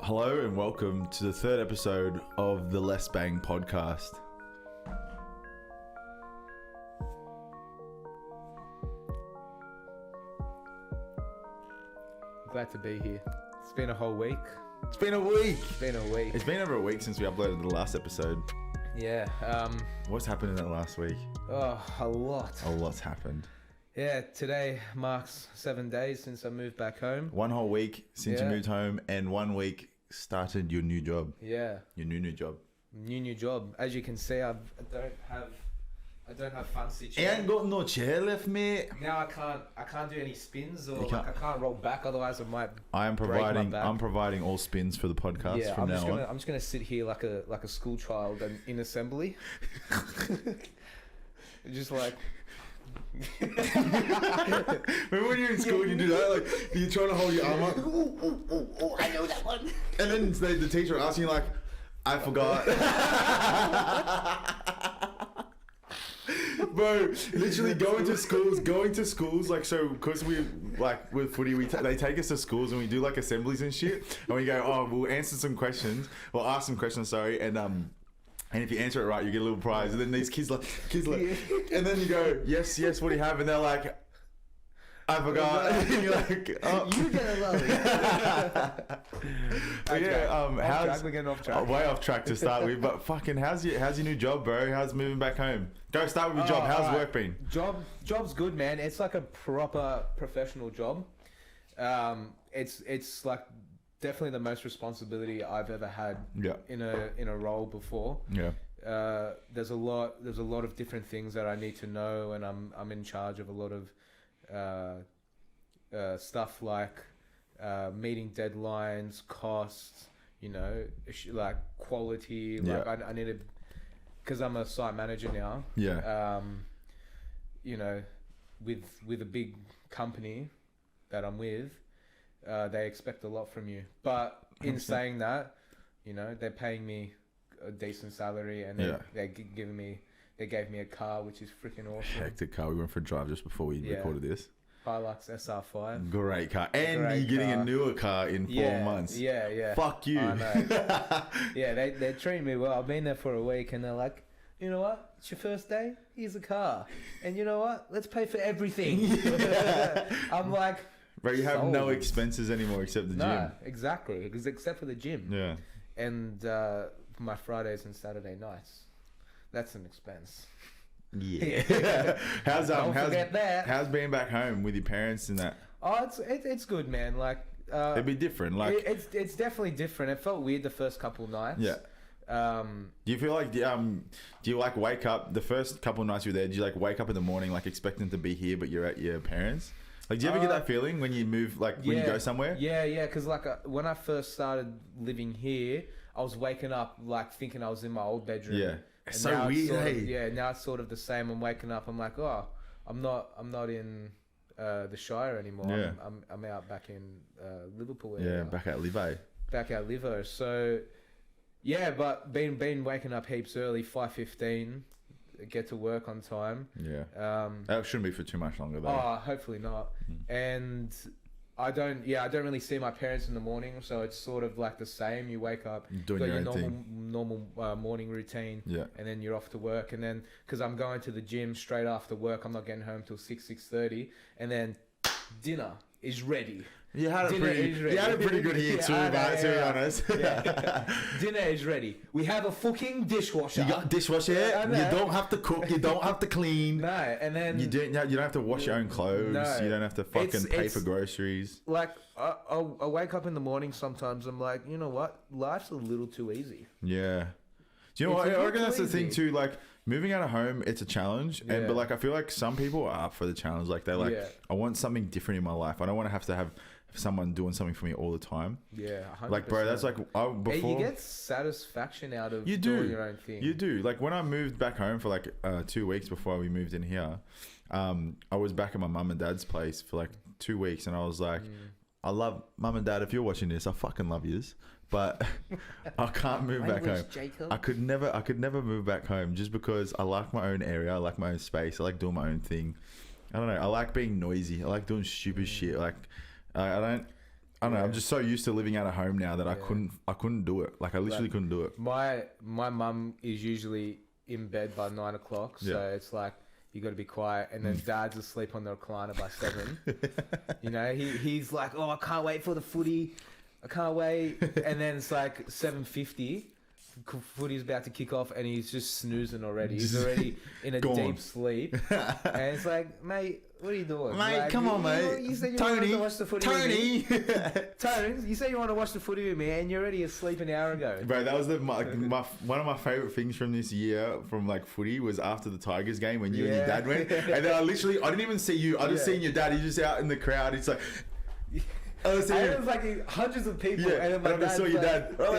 Hello and welcome to the third episode of the LESSBANG Podcast. Glad to be here. It's been a whole week. It's been a week. It's been over a week since we uploaded the last episode. Yeah. What's happened in that last week? Oh, a lot. A lot's happened. Yeah, today marks 7 days since I moved back home. 1 whole week since you moved home, and 1 week started your new job. Yeah. Your new job. New job. As you can see, I don't have fancy chair. Ain't got no chair left, mate. Now I can't do any spins or I can't roll back, otherwise I might. I'm providing all spins for the podcast from now on. I'm just gonna sit here like a school child in assembly. Just like. Remember when you're in school and you do that, like you're trying to hold your arm up. Ooh, I know that one. And then the teacher asking you like, I forgot. Bro, literally going to schools like, so because we like with footy, they take us to schools and we do like assemblies and shit, and we go, oh, we'll ask some questions, and if you answer it right, you get a little prize. And then these kids like, and then you go, yes, what do you have? And they're like, I forgot. And you're like, oh. You get a lolly. We're getting off track. Way off track to start with, but fucking, how's your new job, bro? How's moving back home? Go start with your job. How's work been? Job's good, man. It's like a proper professional job. It's like definitely the most responsibility I've ever had in a role before. Yeah. There's a lot of different things that I need to know, and I'm in charge of a lot of stuff like meeting deadlines, costs, like quality. Like I need to, because I'm a site manager now. Yeah. With a big company that I'm with, they expect a lot from you. But in 100%. Saying that, they're paying me a decent salary, and they gave me a car, which is freaking awesome. Hectic car. We went for a drive just before we recorded this. Hilux SR5. Great car. And you're getting a newer car in 4 months. Yeah. Fuck you. I know. Yeah, they're treating me well. I've been there for a week, and they're like, you know what? It's your first day. Here's a car. And you know what? Let's pay for everything. I'm like, bro, you have no expenses anymore except the gym. No, exactly. Except for the gym. Yeah. And my Fridays and Saturday nights. That's an expense. Yeah. Forget that. How's being back home with your parents and that? Oh, it's good, man. Like it'd be different. Like it's definitely different. It felt weird the first couple of nights. Yeah. Do you feel like do you like wake up the first couple of nights you were there? Do you like wake up in the morning like expecting to be here, but you're at your parents'? Like, do you ever get that feeling when you move, like when you go somewhere? Yeah. Because like when I first started living here, I was waking up like thinking I was in my old bedroom. Yeah. It's so weird, hey? Now it's sort of the same. I'm waking up, I'm like, oh, I'm not in the Shire anymore. Yeah. I'm out back in Liverpool area. Yeah, back at Livo. So, yeah, but been waking up heaps early, 5:15, get to work on time. Yeah. That shouldn't be for too much longer though. Oh, hopefully not. And I don't really see my parents in the morning, so it's sort of like the same. You wake up, doing your normal morning routine, and then you're off to work. And then because I'm going to the gym straight after work, I'm not getting home till 6:30, and then dinner is ready. You had it pretty good here too, mate, to be honest. Yeah. Dinner is ready. We have a fucking dishwasher. You got a dishwasher. You don't have to cook. You don't have to clean. No, and then you don't have to wash your own clothes. No, you don't have to fucking pay for groceries. Like I wake up in the morning sometimes. I'm like, you know what? Life's a little too easy. Yeah. Do you know what? I reckon that's the thing too. Like moving out of home, it's a challenge, but like I feel like some people are up for the challenge. Like they're like, I want something different in my life. I don't want to have someone doing something for me all the time. Yeah, 100%. Like, bro, that's like before. You get satisfaction out of doing your own thing. You do. Like when I moved back home for like 2 weeks before we moved in here, I was back at my mum and dad's place for like 2 weeks, and I was like, I love mum and dad. If you're watching this, I fucking love yous. But I can't move back home. Jacob. I could never move back home just because I like my own area. I like my own space. I like doing my own thing. I don't know. I like being noisy. I like doing stupid shit. Like I don't. I don't know. I'm just so used to living out of home now that I couldn't do it. Like I literally couldn't do it. My mum is usually in bed by 9 o'clock, so it's like you got to be quiet, and then Dad's asleep on the recliner by 7. You know, he's like, oh, I can't wait for the footy. I can't wait, and then it's like 7:50. Footy's about to kick off, and he's just snoozing already. He's already in a deep sleep, and it's like, mate, what are you doing? Mate, like, come on, mate. You said you Tony, wanted to watch the footy Tony. with me. Tony, you said you want to watch the footy with me, and you're already asleep an hour ago. Bro, that was one of my favorite things from this year from like footy was after the Tigers game when you and your dad went, and then I didn't even see you. I just seen your dad. He's just out in the crowd. It's like. And it was like hundreds of people, and then I saw your dad. Bro,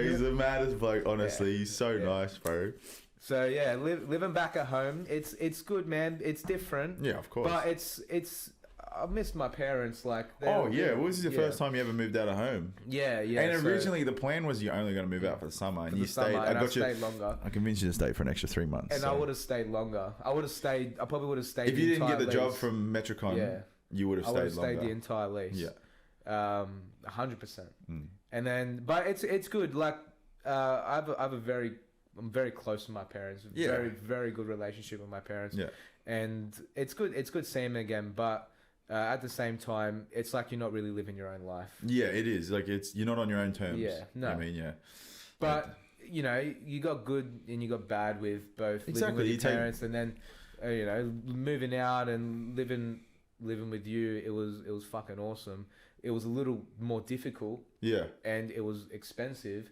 he's the maddest bloke. Honestly, he's so nice, bro. So yeah, living back at home, it's good, man. It's different. Yeah, of course. But it's I miss my parents. Like, well, this is the first time you ever moved out of home. Yeah. And originally the plan was you're only going to move out for the summer, and you stayed. I stayed longer. I convinced you to stay for an extra 3 months. And I would have stayed longer. I probably would have stayed. If you didn't get the job from Metricon, you would have stayed longer. I would have stayed the entire lease. Yeah. 100%. And then, but it's good. Like, I'm very close to my parents. Very, very good relationship with my parents. Yeah. And it's good. It's good seeing them again, but. At the same time, it's like you're not really living your own life. Yeah, it is. Like you're not on your own terms. Yeah, no. I mean, yeah. But you know, you got good and you got bad with both living with your parents and then, you know, moving out and living with you. It was fucking awesome. It was a little more difficult. Yeah. And it was expensive,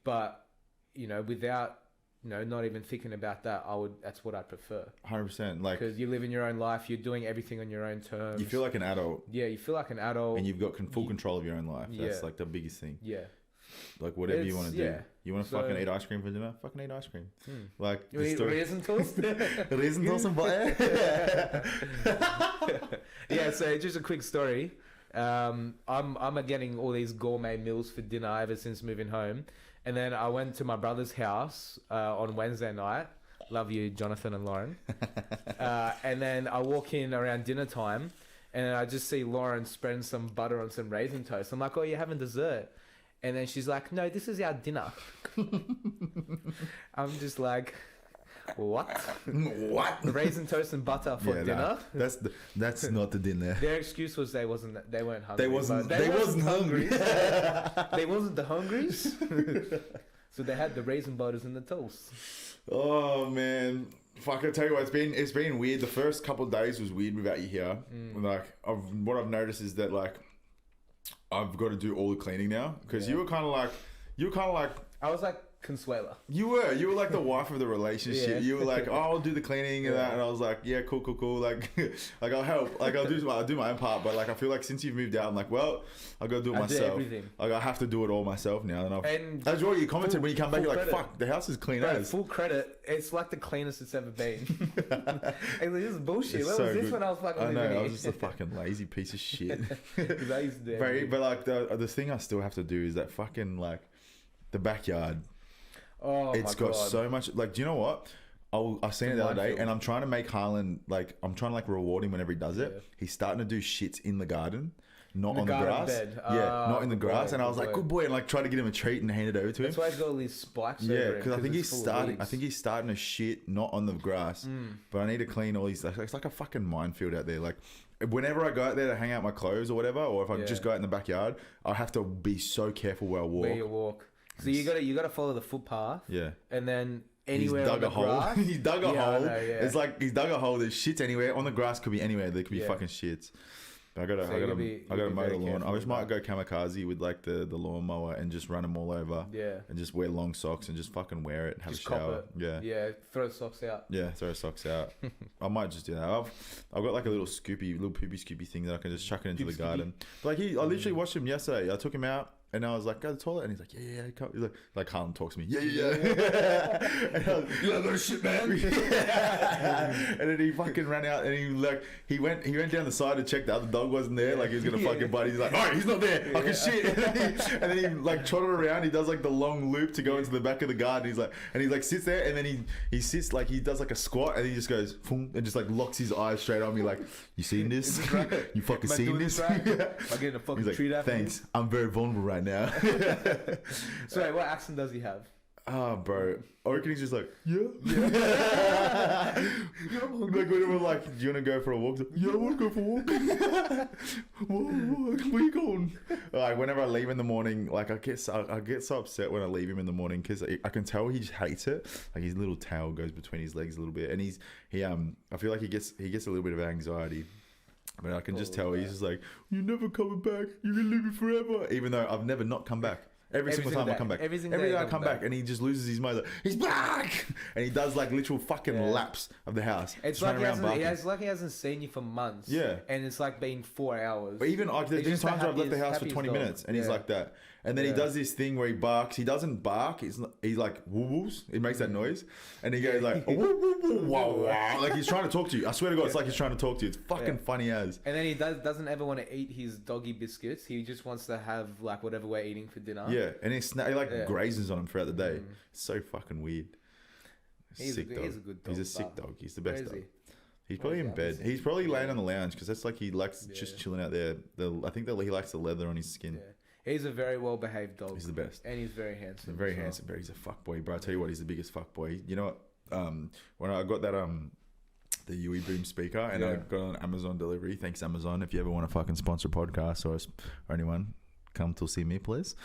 but you know, without. You know, not even thinking about that, that's what I'd prefer. 100%. Like, because you live in your own life, you're doing everything on your own terms. You feel like an adult. Yeah, you feel like an adult. And you've got full control of your own life. That's like the biggest thing. Yeah. Like whatever you want to do. You want to fucking eat ice cream for dinner? Fucking eat ice cream. Like, you eat raisin toast? Raisin toast and butter? Yeah, so just a quick story. I'm getting all these gourmet meals for dinner ever since moving home. And then I went to my brother's house on Wednesday night. Love you, Jonathan and Lauren. And then I walk in around dinner time, and I just see Lauren spreading some butter on some raisin toast. I'm like, oh, you're having dessert? And then she's like, no, this is our dinner. I'm just like... What? What? Raisin toast and butter for dinner? Nah, that's not the dinner. Their excuse was they weren't hungry. They wasn't hungry. They wasn't the hungries. So they had the raisin butters and the toast. Oh man. Fuck, I tell you what, it's been weird. The first couple of days was weird without you here. Like what I've noticed is that like I've got to do all the cleaning now. Because you were kind of like I was like Consuela. You were like the wife of the relationship. Yeah. You were like, oh, I'll do the cleaning and that, and I was like, yeah, cool. Like I'll help. Like I'll do my own part. But like I feel like since you've moved out, I'm like, well, I'll go do it myself. Do everything. Like I have to do it all myself now. And that's what you commented when you come back. You're like, fuck, the house is clean as. Full credit. It's like the cleanest it's ever been. Like, this is bullshit. What was this when I was fucking? I know. I was just a fucking lazy piece of shit. But like the thing I still have to do is that fucking like the backyard. Oh, it's got so much. Like, do you know what? I seen it the other day, and I'm trying to make Harlen like reward him whenever he does it. He's starting to do shits in the garden, not on the grass. Bed. Not in the grass. And I was like, good boy, and like try to get him a treat and hand it over to him. That's why he's got all these spikes. Yeah, because I think he's starting to shit not on the grass. But I need to clean all these. It's like a fucking minefield out there. Like. Whenever I go out there to hang out my clothes or whatever, or if I just go out in the backyard, I have to be so careful where I walk. Where you walk. So you gotta follow the footpath. Yeah. And then anywhere on the grass. He's dug a hole. It's like he's dug a hole. There's shits anywhere. On the grass could be anywhere. There could be fucking shits. But I gotta mow the lawn. I just might go kamikaze with like the lawnmower and just run them all over. Yeah. And just wear long socks and just fucking wear it and have a shower. Yeah. Yeah. Throw the socks out. Yeah. Throw socks out. I might just do that. I've got like a little poopy Scoopy thing that I can just chuck it into the garden. But like I literally watched him yesterday. I took him out. And I was like, go to the toilet. And he's like, yeah. He's like Harlen talks to me. Yeah. And I was, you like, that shit, man. And then he fucking ran out and he went down the side to check the other dog wasn't there. Like he was going to fucking bite. He's like, all right, he's not there. Fucking shit. And then he like trotted around. He does like the long loop to go into the back of the garden. And he like sits there and then he sits like he does like a squat and he just goes, boom, and just like locks his eyes straight on me like, you seen this? You fucking seen this? Right? Am I getting a fucking treat after thanks. I'm very vulnerable right now. So wait, what accent does he have? Oh, bro. I reckon he's just like, yeah. Like whenever like, do you want to go for a walk? Like, yeah, I want to go for a walk. Where you going? Like whenever I leave in the morning, like I get so upset when I leave him in the morning because I can tell he just hates it. Like his little tail goes between his legs a little bit, and I feel like he gets a little bit of anxiety. But I can just tell he's just like, you're never coming back. You're going to leave me forever. Even though I've never not come back. Every single time I come back. Every day I come back and he just loses his mind. Like, he's back! And he does like literal fucking laps of the house. It's like he hasn't seen you for months. Yeah. And it's like been 4 hours. But even like, there's times where I've left the house for 20 minutes and he's like that. And then he does this thing where he barks. He doesn't bark. He's like woo-woos. He makes that noise. And he goes like, wow. Like he's trying to talk to you. I swear to God, it's like he's trying to talk to you. It's fucking funny as. And then he doesn't ever want to eat his doggy biscuits. He just wants to have like whatever we're eating for dinner. Yeah. And he grazes on him throughout the day. It's so fucking weird. He's a good dog. He's a sick dog. He's the best dog. He's probably in bed. He's probably laying on the lounge because that's like he likes just chilling out there. I think that he likes the leather on his skin. Yeah. He's a very well behaved dog. He's the best. And he's very handsome. Very handsome. He's a fuckboy, bro. I tell you what, he's the biggest fuckboy. You know what? When I got that the Yui Boom speaker and I got on Amazon delivery. Thanks Amazon. If you ever want to fucking sponsor a podcast or anyone, come to see me, please.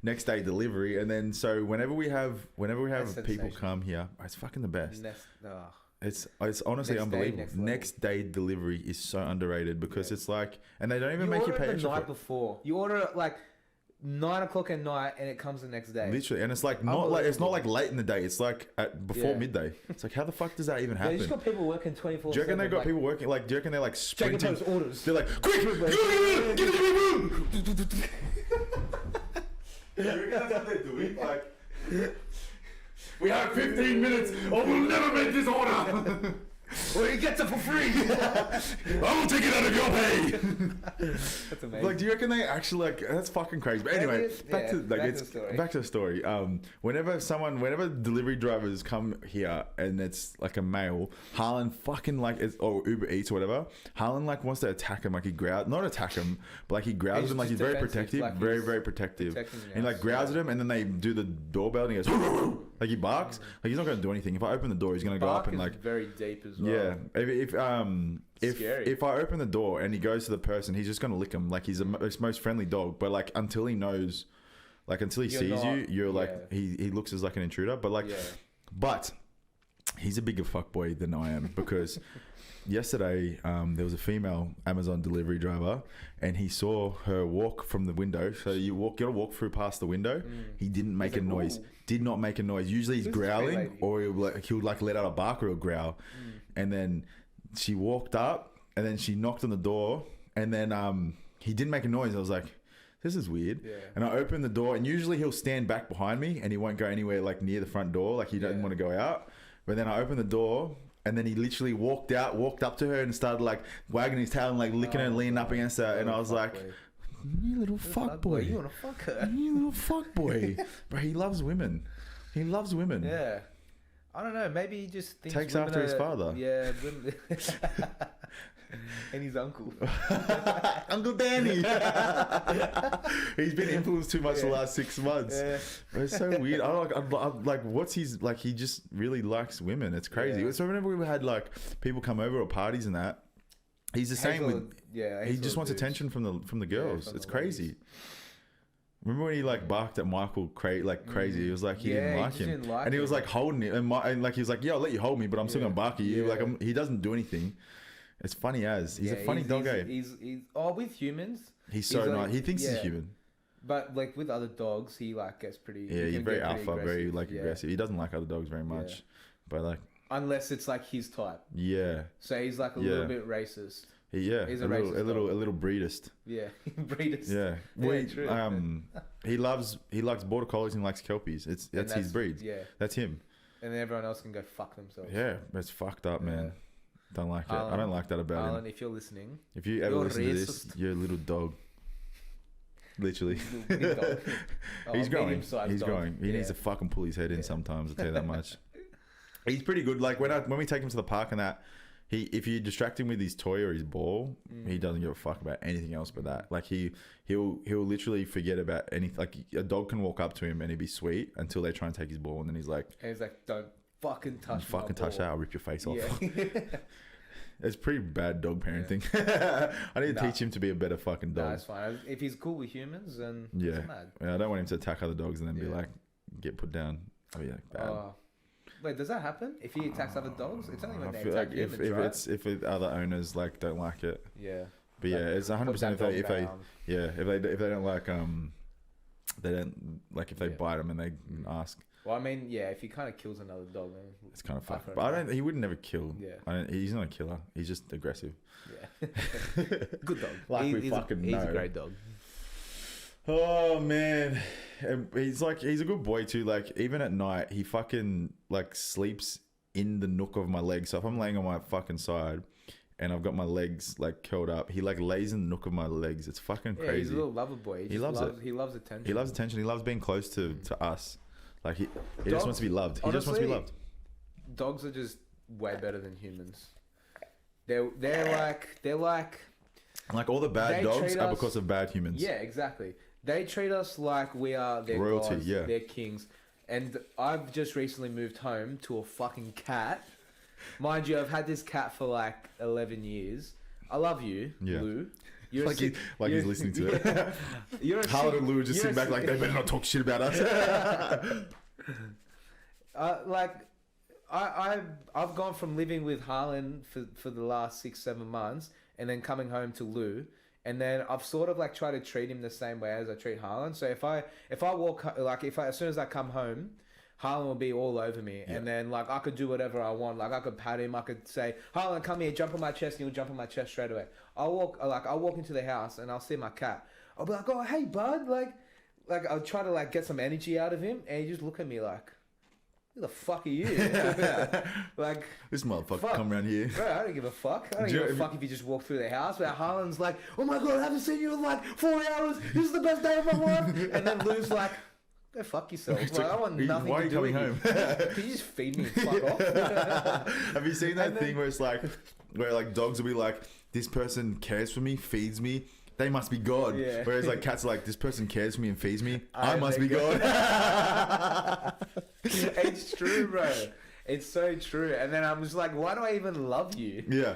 Next day delivery, and then so whenever we have people come here, it's fucking the best. It's honestly unbelievable. Next day delivery is so underrated because it's like, and they don't even make you pay extra. The night before, you order it like 9 o'clock at night, and it comes the next day. Literally, and it's like not like late in the day. It's like before midday. It's like how the fuck does that even happen? You just got people working 24/7. Do you reckon they got people working like? Do you reckon they're like sprinting? Orders. They're like, quick, get in the room. Do you reckon that's what they're doing? Like. We have 15 minutes or we'll never make this order. Or he gets it for free. I will take it out of your pay. That's amazing. Like, do you reckon they actually like? That's fucking crazy. But anyway, back to the story. Whenever delivery drivers come here and it's like a male, Harlen fucking like or Uber Eats or whatever. Harlen like wants to attack him. Like he growls, not attack him, but like he growls him. Like he's very protective, like very protective. And he like growls at him, and then they do the doorbell, and he goes. Like he barks, like he's not going to do anything. If I open the door, he's going to go up and like very deep as well. Yeah, if I open the door and he goes to the person, he's just going to lick him. Like he's the most friendly dog, but like until he knows, like until he sees you, you're like he looks as like an intruder. But like, but he's a bigger fuckboy than I am because yesterday there was a female Amazon delivery driver and he saw her walk from the window. So you gotta walk through past the window. He didn't make a noise. Did not make a noise. Usually he's growling or he'll like let out a bark or a growl. And then she walked up and then she knocked on the door and then he didn't make a noise. I was like, this is weird. And I opened the door and usually he'll stand back behind me and he won't go anywhere like near the front door. Like he doesn't want to go out. But then I opened the door and then he literally walked up to her and started like wagging his tail and like licking her and leaning up against her. And I was like, you little fuckboy. You want to fuck her? You little fuckboy. But he loves women. He loves women. Yeah. I don't know. Maybe he just thinks takes after his father. Yeah. And his uncle. Uncle Danny. He's been influenced too much the last 6 months. Yeah. But it's so weird. I'm like, what's his, like, he just really likes women. It's crazy. Yeah. So whenever we had like people come over or parties and that, he's the same with, he just wants attention from the girls. It's crazy. Ladies. Remember when he like barked at Michael crazy? He was like he didn't like him, and he was like holding it, and like he was like, "Yeah, I'll let you hold me, but I'm still gonna bark at you." Like he doesn't do anything. It's funny as he's a funny dog. He's with humans. He's so nice. He thinks he's human. But like with other dogs, he like gets pretty. Yeah, he's very alpha, very like aggressive. He doesn't like other dogs very much, but like unless it's like his type. Yeah. So he's like a little bit racist. He's a little breedist. Yeah, breedist. Yeah, True. He likes border collies and likes kelpies. That's his breed. Yeah, that's him. And then everyone else can go fuck themselves. Yeah, it's fucked up, man. Don't like it. I don't like that about him. Harlen, if you're listening, if you ever listen to this, you're a little dog. Literally. Big dog. He's growing. He's growing. He needs to fucking pull his head in sometimes. I'll tell you that much. He's pretty good. Like when we take him to the park and that, if you distract him with his toy or his ball, he doesn't give a fuck about anything else but that. Like he'll literally forget about anything. Like a dog can walk up to him and he'd be sweet until they try and take his ball, and then he's like, "Don't fucking touch that! I'll rip your face off." Yeah. It's pretty bad dog parenting. I need to teach him to be a better fucking dog. Nah, it's fine. If he's cool with humans, then it's mad. Yeah, I don't want him to attack other dogs and then be like, get put down. I mean, like, bad. Wait, does that happen? If he attacks other dogs? It's only when they feel attack like humans, if other owners like don't like it. Yeah. But yeah, it's 100% if they don't like if they bite them and they ask. Well, I mean, yeah, if he kind of kills another dog, then it's kind of fucked. But he would never kill. Yeah. He's not a killer. He's just aggressive. Yeah. Good dog. He's a great dog. Oh man, he's a good boy too. Like even at night, he fucking like sleeps in the nook of my leg. So if I'm laying on my fucking side and I've got my legs like curled up, he like lays in the nook of my legs. It's fucking crazy. He's a little lover boy. He loves it. He loves attention. He loves attention. He loves being close to us. Like he just wants to be loved. He just wants to be loved. Dogs are just way better than humans. They're like all the bad dogs are because of bad humans. Yeah, exactly. They treat us like we are their royalty, gods, their kings. And I've just recently moved home to a fucking cat. Mind you, I've had this cat for like 11 years. I love you, Lou. You're he's listening to it. Harlen and Lou just sitting back like they better not talk shit about us. I've gone from living with Harlen for the last 6-7 months, and then coming home to Lou, and then I've sort of like tried to treat him the same way as I treat Harlen. So if I as soon as I come home, Harlen will be all over me, and then like I could do whatever I want. Like I could pat him, I could say, "Harlen, come here, jump on my chest," and he'll jump on my chest straight away. I'll walk into the house and I'll see my cat. I'll be like, "Oh, hey, bud," like I'll try to like get some energy out of him, and he just look at me like, "Who the fuck are you?" Like this motherfucker come around here. Bro, I don't give a fuck. I don't give a fuck if you just walk through the house. But Harlen's like, "Oh my god, I haven't seen you in like 4 hours. This is the best day of my life." And then Lou's like, "Go fuck yourself. Like, I want nothing why to do with you. home? Can you just feed me and fuck off?" Have you seen that thing where it's like, where like dogs will be like, "This person cares for me, feeds me. They must be God." Yeah. Whereas like cats are like, "This person cares for me and feeds me. I must be God." It's true, bro. It's so true. And then I'm just like, why do I even love you? Yeah.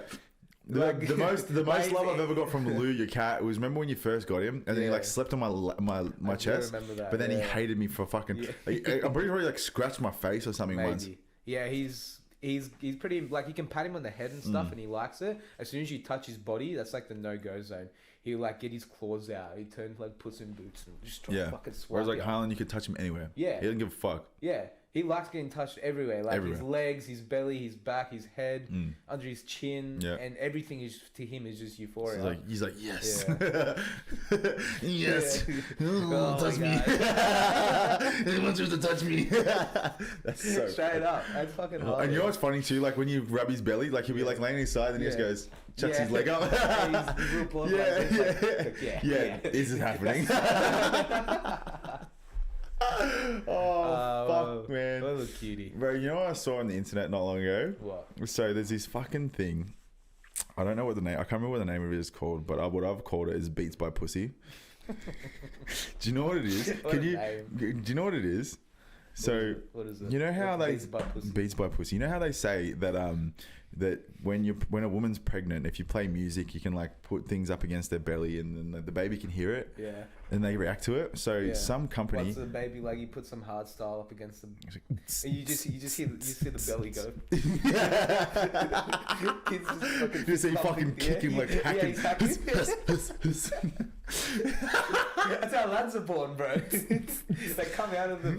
The most love I've ever got from Lou, your cat, was remember when you first got him, and then he like slept on my chest, that, but then he hated me for fucking. Like, I'm pretty sure he like scratched my face or something once. Yeah, he's pretty like you can pat him on the head and stuff, and he likes it. As soon as you touch his body, that's like the no-go zone. He'll like get his claws out. He turns like Puss in Boots and just try to fucking swipe. Whereas like Harlen, you could touch him anywhere. Yeah, he doesn't give a fuck. Yeah. He likes getting touched everywhere, like his legs, his belly, his back, his head, under his chin, and everything is to him is just euphoria. So he's like, yes, yes, touch me. He wants you to touch me. That's so straight up. That's fucking hard. And you know what's funny too? Like when you rub his belly, like he'll be like laying on his side, and he just goes, chucks his leg up. He's real plump. Yeah. This is happening. Fuck, man. What a little cutie. Bro, you know what I saw on the internet not long ago? What? So there's this fucking thing. I don't know what the name, I can't remember what the name of it is called, but what I've called it is Beats by Pussy. Do you know what it is? Do you know what it is? So, what is it? You know how Beats by Pussy. You know how they say that that when a woman's pregnant, if you play music, you can like put things up against their belly, and then the baby can hear it. Yeah. And they react to it. So some company. What's the baby like? You put some hard style up against them. And you just hear the belly go. You just see fucking kick him like hacking. That's how lads are born, bro. They come out of the.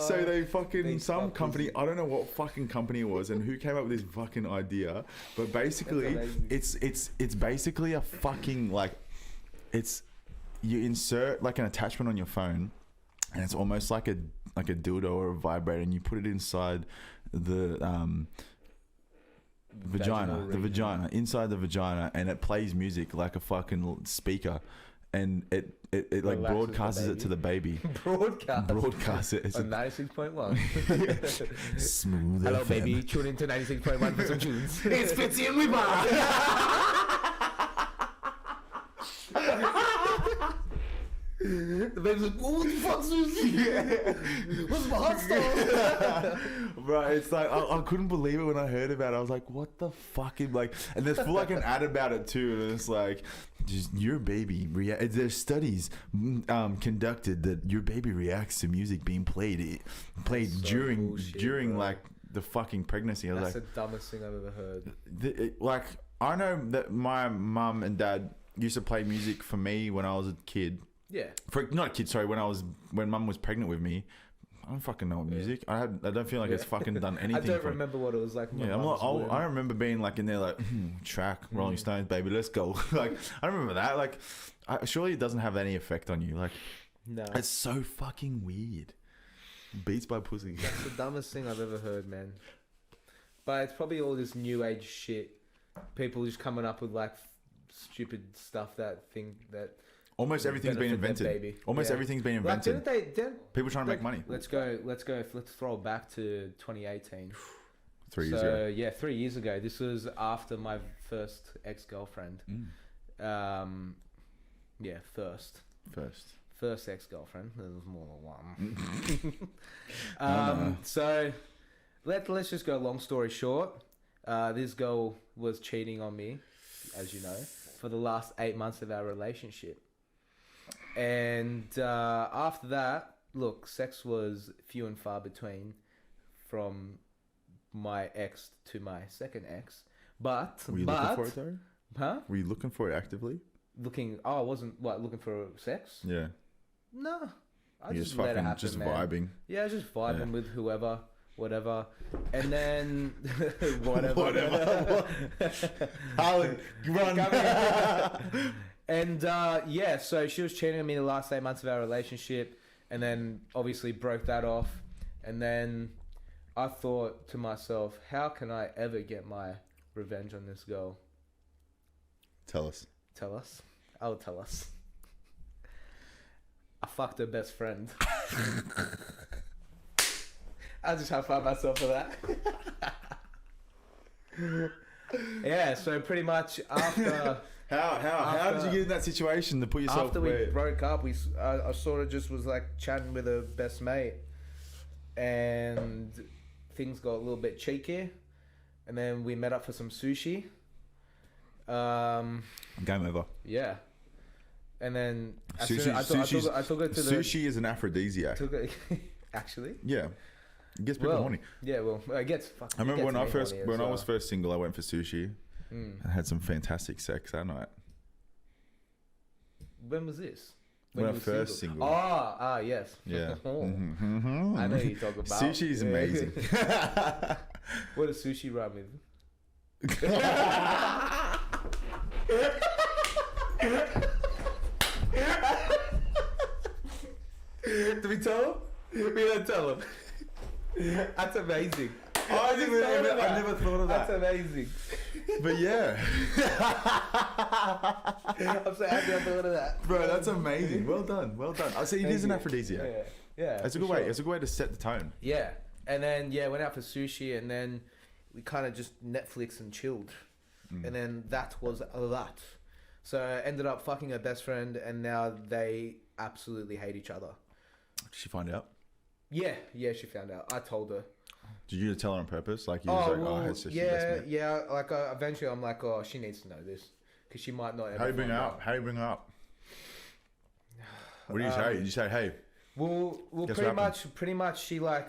So they fucking They some fuck company. pussy. I don't know what fucking company it was and who came up with this fucking idea, but basically it's basically a fucking like it's you insert like an attachment on your phone, and it's almost like a dildo or a vibrator, and you put it inside the vagina inside the vagina, and it plays music like a fucking speaker, and it like Relaxes broadcasts the it to the baby. Broadcasts it. It's on 96.1. smooth. Hello, FM. baby. Tune into 96.1 for some tunes. It's Footy and Weaver. The baby's like, what the fuck's this? What's my hot stuff? Bro, it's like I couldn't believe it when I heard about it. I was like, "What the fuck?" Like, and there's full like an ad about it too, and it's like, just your baby there's studies conducted that your baby reacts to music being played So during bullshit, bro. like the fucking pregnancy. I was That's like, the dumbest thing I've ever heard. like I know that my mum and dad used to play music for me when I was a kid. Yeah. Not a kid, sorry. When mum was pregnant with me, I don't fucking know music. I don't feel like it's fucking done anything. I don't for remember what it was like. Yeah, I remember being like in there like track Rolling Stones, baby, let's go. Like I remember that. Like, surely it doesn't have any effect on you. Like, No. it's so fucking weird. Beats by pussy. That's the dumbest thing I've ever heard, man. But it's probably all this new age shit. People just coming up with like stupid stuff that Almost everything's been benefit their invented. baby. Almost Yeah. everything's been Like, invented. didn't People trying to make money. Let's throw it back to 2018. 3 years ago. Yeah, 3 years ago. This was after my first ex-girlfriend. Yeah, first ex-girlfriend. There was more than one. So let's just go long story short. This girl was cheating on me, as you know, for the last 8 months of our relationship. And after that, look, sex was few and far between from my ex to my second ex. But Were you looking for it though? Huh? Were you looking for it actively? I wasn't looking for sex? Yeah. No. I You're just let it happen, just man. vibing. Yeah, just vibing with whoever, whatever. And then Whatever. Harlen, run. And yeah, so she was cheating on me the last 8 months of our relationship, and then obviously broke that off. And then I thought to myself, how can I ever get my revenge on this girl? Tell us. Tell us. I'll tell us. I fucked her best friend. I just high-five myself for that. Yeah, so pretty much after... How did you get in that situation to put yourself... After we broke up, I sort of just was like chatting with her best mate, and things got a little bit cheeky, and then we met up for some sushi. Game over. Yeah. And then I took Sushi it to the... Sushi is an aphrodisiac. Actually? Yeah. It gets people horny. Yeah, well, it gets fucking... I remember when I was first single, I went for sushi. I had some fantastic sex that night. When was this? When I you were first single. Yes. Yeah. I know who you talk about. Sushi is amazing. What does sushi rhyme with? Did we tell him? We didn't tell him. That's amazing. I never thought of that. That's amazing. But yeah. I'm so happy I thought of that. Bro, that's amazing. Well done. I say it is an aphrodisiac. Yeah. It's a good way. It's a good way to set the tone. Yeah. And then, went out for sushi, and then we kind of just Netflix and chilled. And then that was a lot. So I ended up fucking her best friend, and now they absolutely hate each other. Did she find out? Yeah, she found out. I told her. Did you tell her on purpose? Like you was like, I had sushi best mate. Yeah. Like eventually, I'm like, she needs to know this because she might not. Ever How do you bring it up? What do you say? Did you say, hey? Well, pretty much, she like.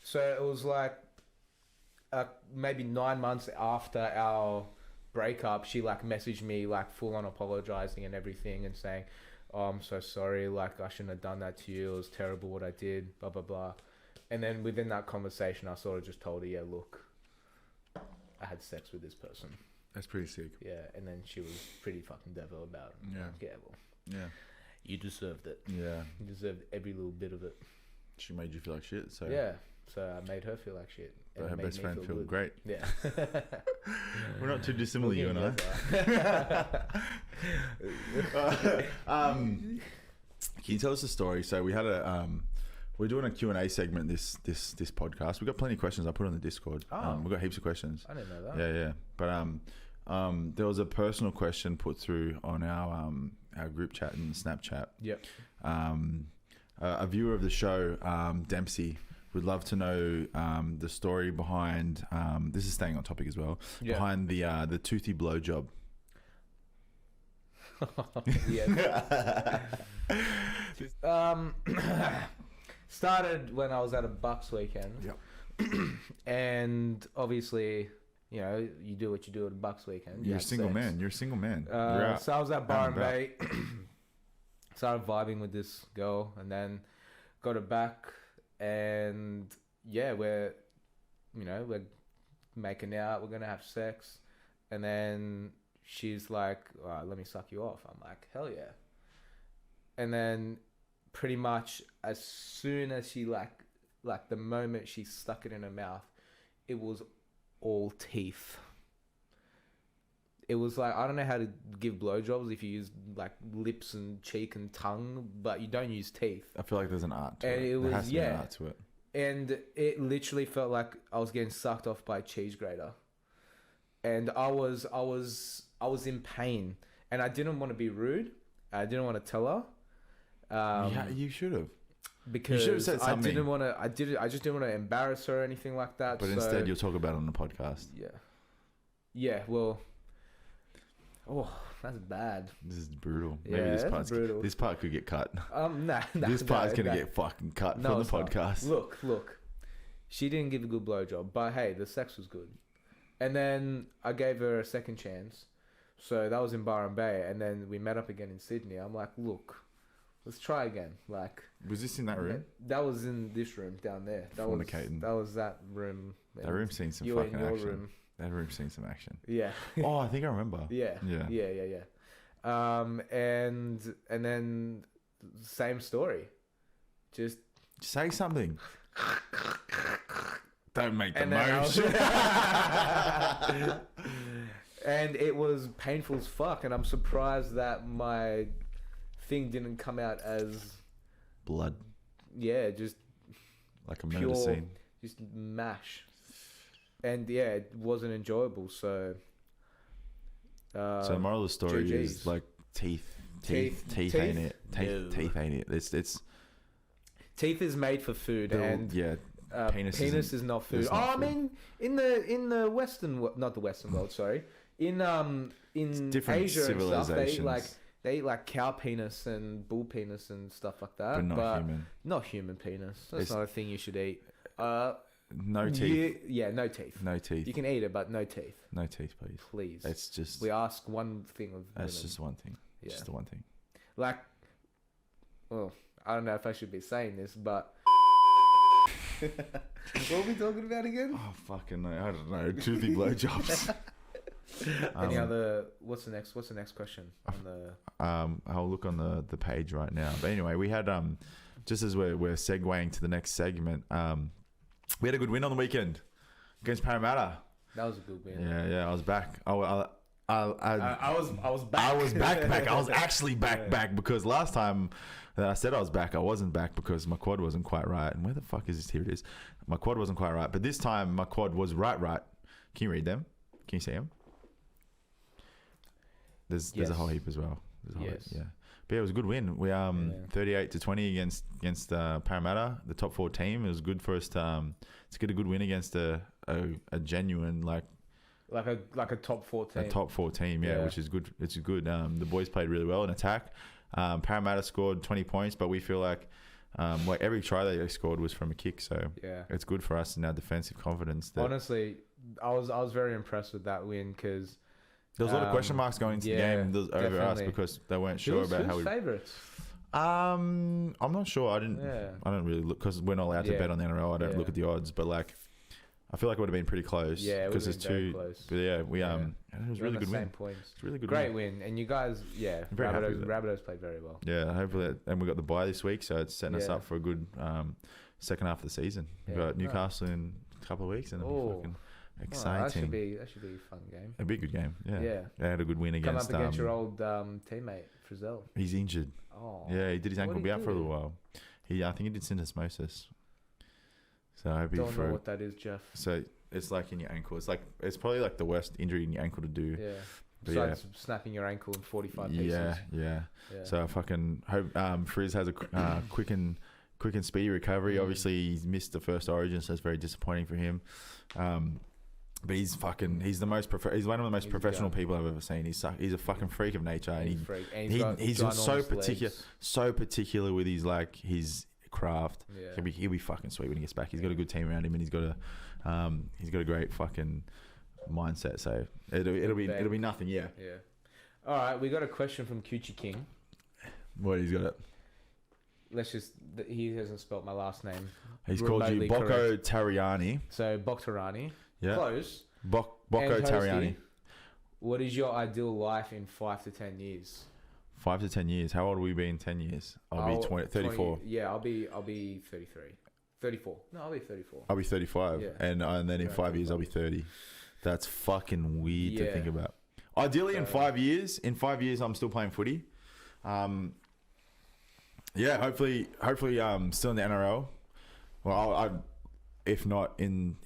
So it was like, maybe 9 months after our breakup, she like messaged me like full on apologizing and everything and saying, oh, I'm so sorry, like I shouldn't have done that to you, it was terrible what I did, blah blah blah. And then within that conversation I sort of just told her, yeah, look, I had sex with this person. That's pretty sick. Yeah, and then she was pretty fucking devil about it. Yeah. Yeah, well, Yeah. you deserved it. Yeah. You deserved every little bit of it. She made you feel like shit. So Yeah, so I made her feel like shit. but it her made best me friend feel good. great. Yeah. We're not too dissimilar, you and I. Can you tell us a story? So we had we're doing a Q&A segment this podcast. We've got plenty of questions. I put on the Discord. Oh. We've got heaps of questions. I didn't know that. Yeah. But there was a personal question put through on our group chat and Snapchat. Yep. A viewer of the show, Dempsey, would love to know the story behind. This is staying on topic as well. Yeah. Behind the toothy blowjob. Yeah. Started when I was at a Bucks weekend. Yep. And obviously, you know, you do what you do at a Bucks weekend. You're a single man. You're a single man. You're out. So I was at Byron and about. Bay. Started vibing with this girl, and then got her back, and yeah, we're making out. We're gonna have sex, and then she's like, "All right, let me suck you off." I'm like, "Hell yeah!" And then, pretty much as soon as she like the moment she stuck it in her mouth, it was all teeth. It was like, I don't know how to give blowjobs if you use like lips and cheek and tongue, but you don't use teeth. I feel like there's an art to And it. it was- there has to be an yeah. art to it. And it literally felt like I was getting sucked off by a cheese grater. And I was in pain. And I didn't want to be rude. I didn't want to tell her. Yeah, you should have. Because should've said I something. didn't want to. I just didn't want to embarrass her or anything like that. But so, instead, you'll talk about it on the podcast. yeah. Well, oh, that's bad. This is brutal. Yeah, Maybe that's brutal. this part could get cut. Nah. This part's gonna get fucking cut from the it's not. podcast. Look. She didn't give a good blowjob, but hey, the sex was good. And then I gave her a second chance. So that was in Byron Bay, and then we met up again in Sydney. I'm like, look, let's try again. Like, Was this in that room? that was in this room down there. That Fornicating. was that room. That room's seen some You were fucking in your action. room. That room's seen some action. Yeah. Oh, I think I remember. Yeah. Yeah. And then same story. Just Say something. Don't make the and then I motion. was- and it was painful as fuck, and I'm surprised that my thing didn't come out as Blood, just like a murder pure, scene. just mash. And yeah, it wasn't enjoyable. So So the moral of the story GGs. is like teeth ain't it? No. Teeth ain't it? It's teeth is made for food, and yeah. penis isn't- is not food. it's not I food. mean, in the Western, not the Western world, sorry, in different Asia and stuff, civilizations. they eat like cow penis and bull penis and stuff like that, but not human. Not human penis. That's It's- not a thing you should eat. No teeth. Yeah, no teeth. No teeth. You can eat it, but no teeth. No teeth, please. Please. It's just. We ask one thing of That's women. just one thing. Yeah. Just the one thing. Like, well, I don't know if I should be saying this, but what are we talking about again? Oh fucking no! I don't know. Toothy blowjobs. Any other? What's the next question on the? I'll look on the page right now. But anyway, we had just as we're segueing to the next segment, we had a good win on the weekend against Parramatta. That was a good win. Yeah, I was back. I was back. I was back. I was actually back because last time that I said I was back, I wasn't back because my quad wasn't quite right. And where the fuck is this? Here it is. My quad wasn't quite right, but this time my quad was right. Can you read them? Can you see them? There's a whole heap as well. There's a whole heap, yeah. But yeah, it was a good win. We 38-20 against Parramatta, the top 4 team. It was good for us to get a good win against a genuine like a top 4 team. A top 4 team, yeah, which is good. It's good. The boys played really well in attack. Parramatta scored 20 points, but we feel like every try they scored was from a kick. So it's good for us in our defensive confidence. Honestly, I was very impressed with that win because There was a lot of question marks going into the game over us because they weren't sure about how we. Favourites? I'm not sure. I don't really look because we're not allowed to bet on the NRL. I don't look at the odds, but like, I feel like it would have been pretty close. Yeah, because it's too close. But it was really good win. Points. It's really good. Great win, and you guys, Rabbitohs played very well. Yeah, hopefully, and we got the bye this week, so it's setting us up for a good second half of the season. We've got Newcastle in a couple of weeks, and it'll be fucking exciting. That should be a fun game. It'd be a good game. Yeah. They had a good win against. Come up against your old teammate Frizzell. He's injured. Oh. Yeah, he did his ankle be out for a little while. I think he did syndesmosis. So I hope he. Don't know what that is, Jeff. So it's like in your ankle. It's probably like the worst injury in your ankle to do. Yeah. Besides snapping your ankle in 45 pieces. Yeah. So I fucking hope Frizz has a quick and speedy recovery. Obviously, he's missed the first Origin, so it's very disappointing for him. But he's one of the most professional people I've ever seen. He's a fucking freak of nature, and he's so particular with his craft. Yeah. He'll be fucking sweet when he gets back. He's got a good team around him, and he's got a great fucking mindset. So it'll be nothing. Yeah. All right, we got a question from Coochie King. What he's got it? He hasn't spelt my last name. He's called you Bocco Tariani. So Boctorani. Yeah. Close. Bocco Tariani. What is your ideal life in 5 to 10 years? 5 to 10 years. How old will we be in 10 years? I'll be 34. Yeah, I'll be 33. 34. No, I'll be 34. I'll be 35. Yeah. And then in 5 years I'll be 30. That's fucking weird to think about. Ideally in 5 years, I'm still playing footy. Hopefully still in the NRL. Well, I if not in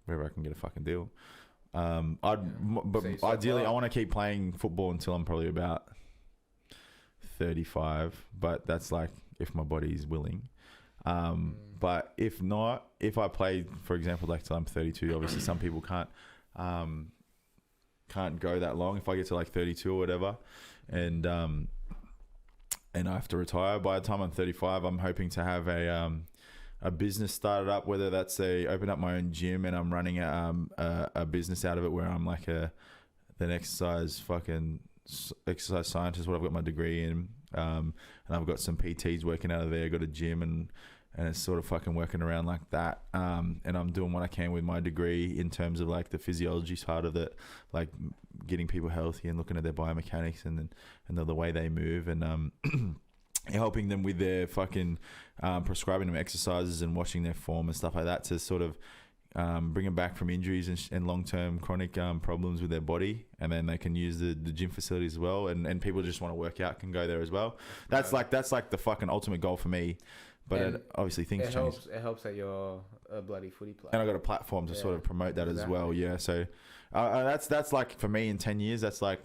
wherever I can get a fucking deal. But ideally, I want to keep playing football until I'm probably about 35. But that's like if my body's willing. But if not, if I play, for example, like till I'm 32, obviously some people can't go that long. If I get to like 32 or whatever, and I have to retire by the time I'm 35, I'm hoping to have a business started up, whether that's open up my own gym and I'm running a business out of it where I'm like an exercise scientist, what I've got my degree in, and I've got some PTs working out of there, got a gym and it's sort of fucking working around like that, and I'm doing what I can with my degree in terms of like the physiology side of it, like getting people healthy and looking at their biomechanics and the way they move and helping them with their fucking prescribing them exercises and watching their form and stuff like that to sort of bring them back from injuries and long-term chronic problems with their body, and then they can use the gym facilities as well, and people just want to work out can go there as well. That's like the fucking ultimate goal for me. But obviously things change. It helps that you're a bloody footy player. And I got a platform to sort of promote that as well. Yeah. So that's like for me in 10 years, that's like,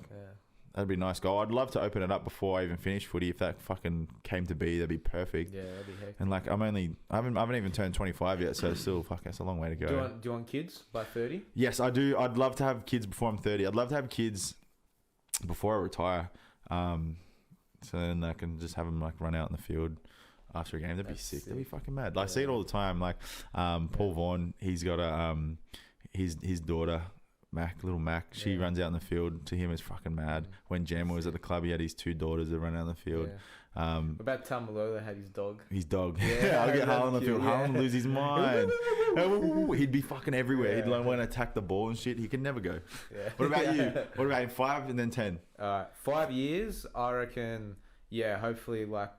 that'd be a nice goal. I'd love to open it up before I even finish footy. If that fucking came to be, that'd be perfect. Yeah, that'd be hectic. And like, I haven't even turned 25 yet. So still, that's a long way to go. Do you want kids by 30? Yes, I do. I'd love to have kids before I'm 30. I'd love to have kids before I retire. So then I can just have them like run out in the field after a game. That'd be sick. That'd be fucking mad. Like, I see it all the time. Like, Paul Vaughan, he's got his daughter, little Mac. She runs out in the field. To him, it's fucking mad. When Jam was at the club, he had his 2 daughters that run out in the field. What about Tamalolo had his dog? His dog. Yeah, I'll get Harlen on the field. Harlen lose his mind. He'd be fucking everywhere. He'd want to attack the ball and shit. He could never go. Yeah. What about you? What about in 5 and then 10? 5 years, I reckon. Yeah, hopefully, like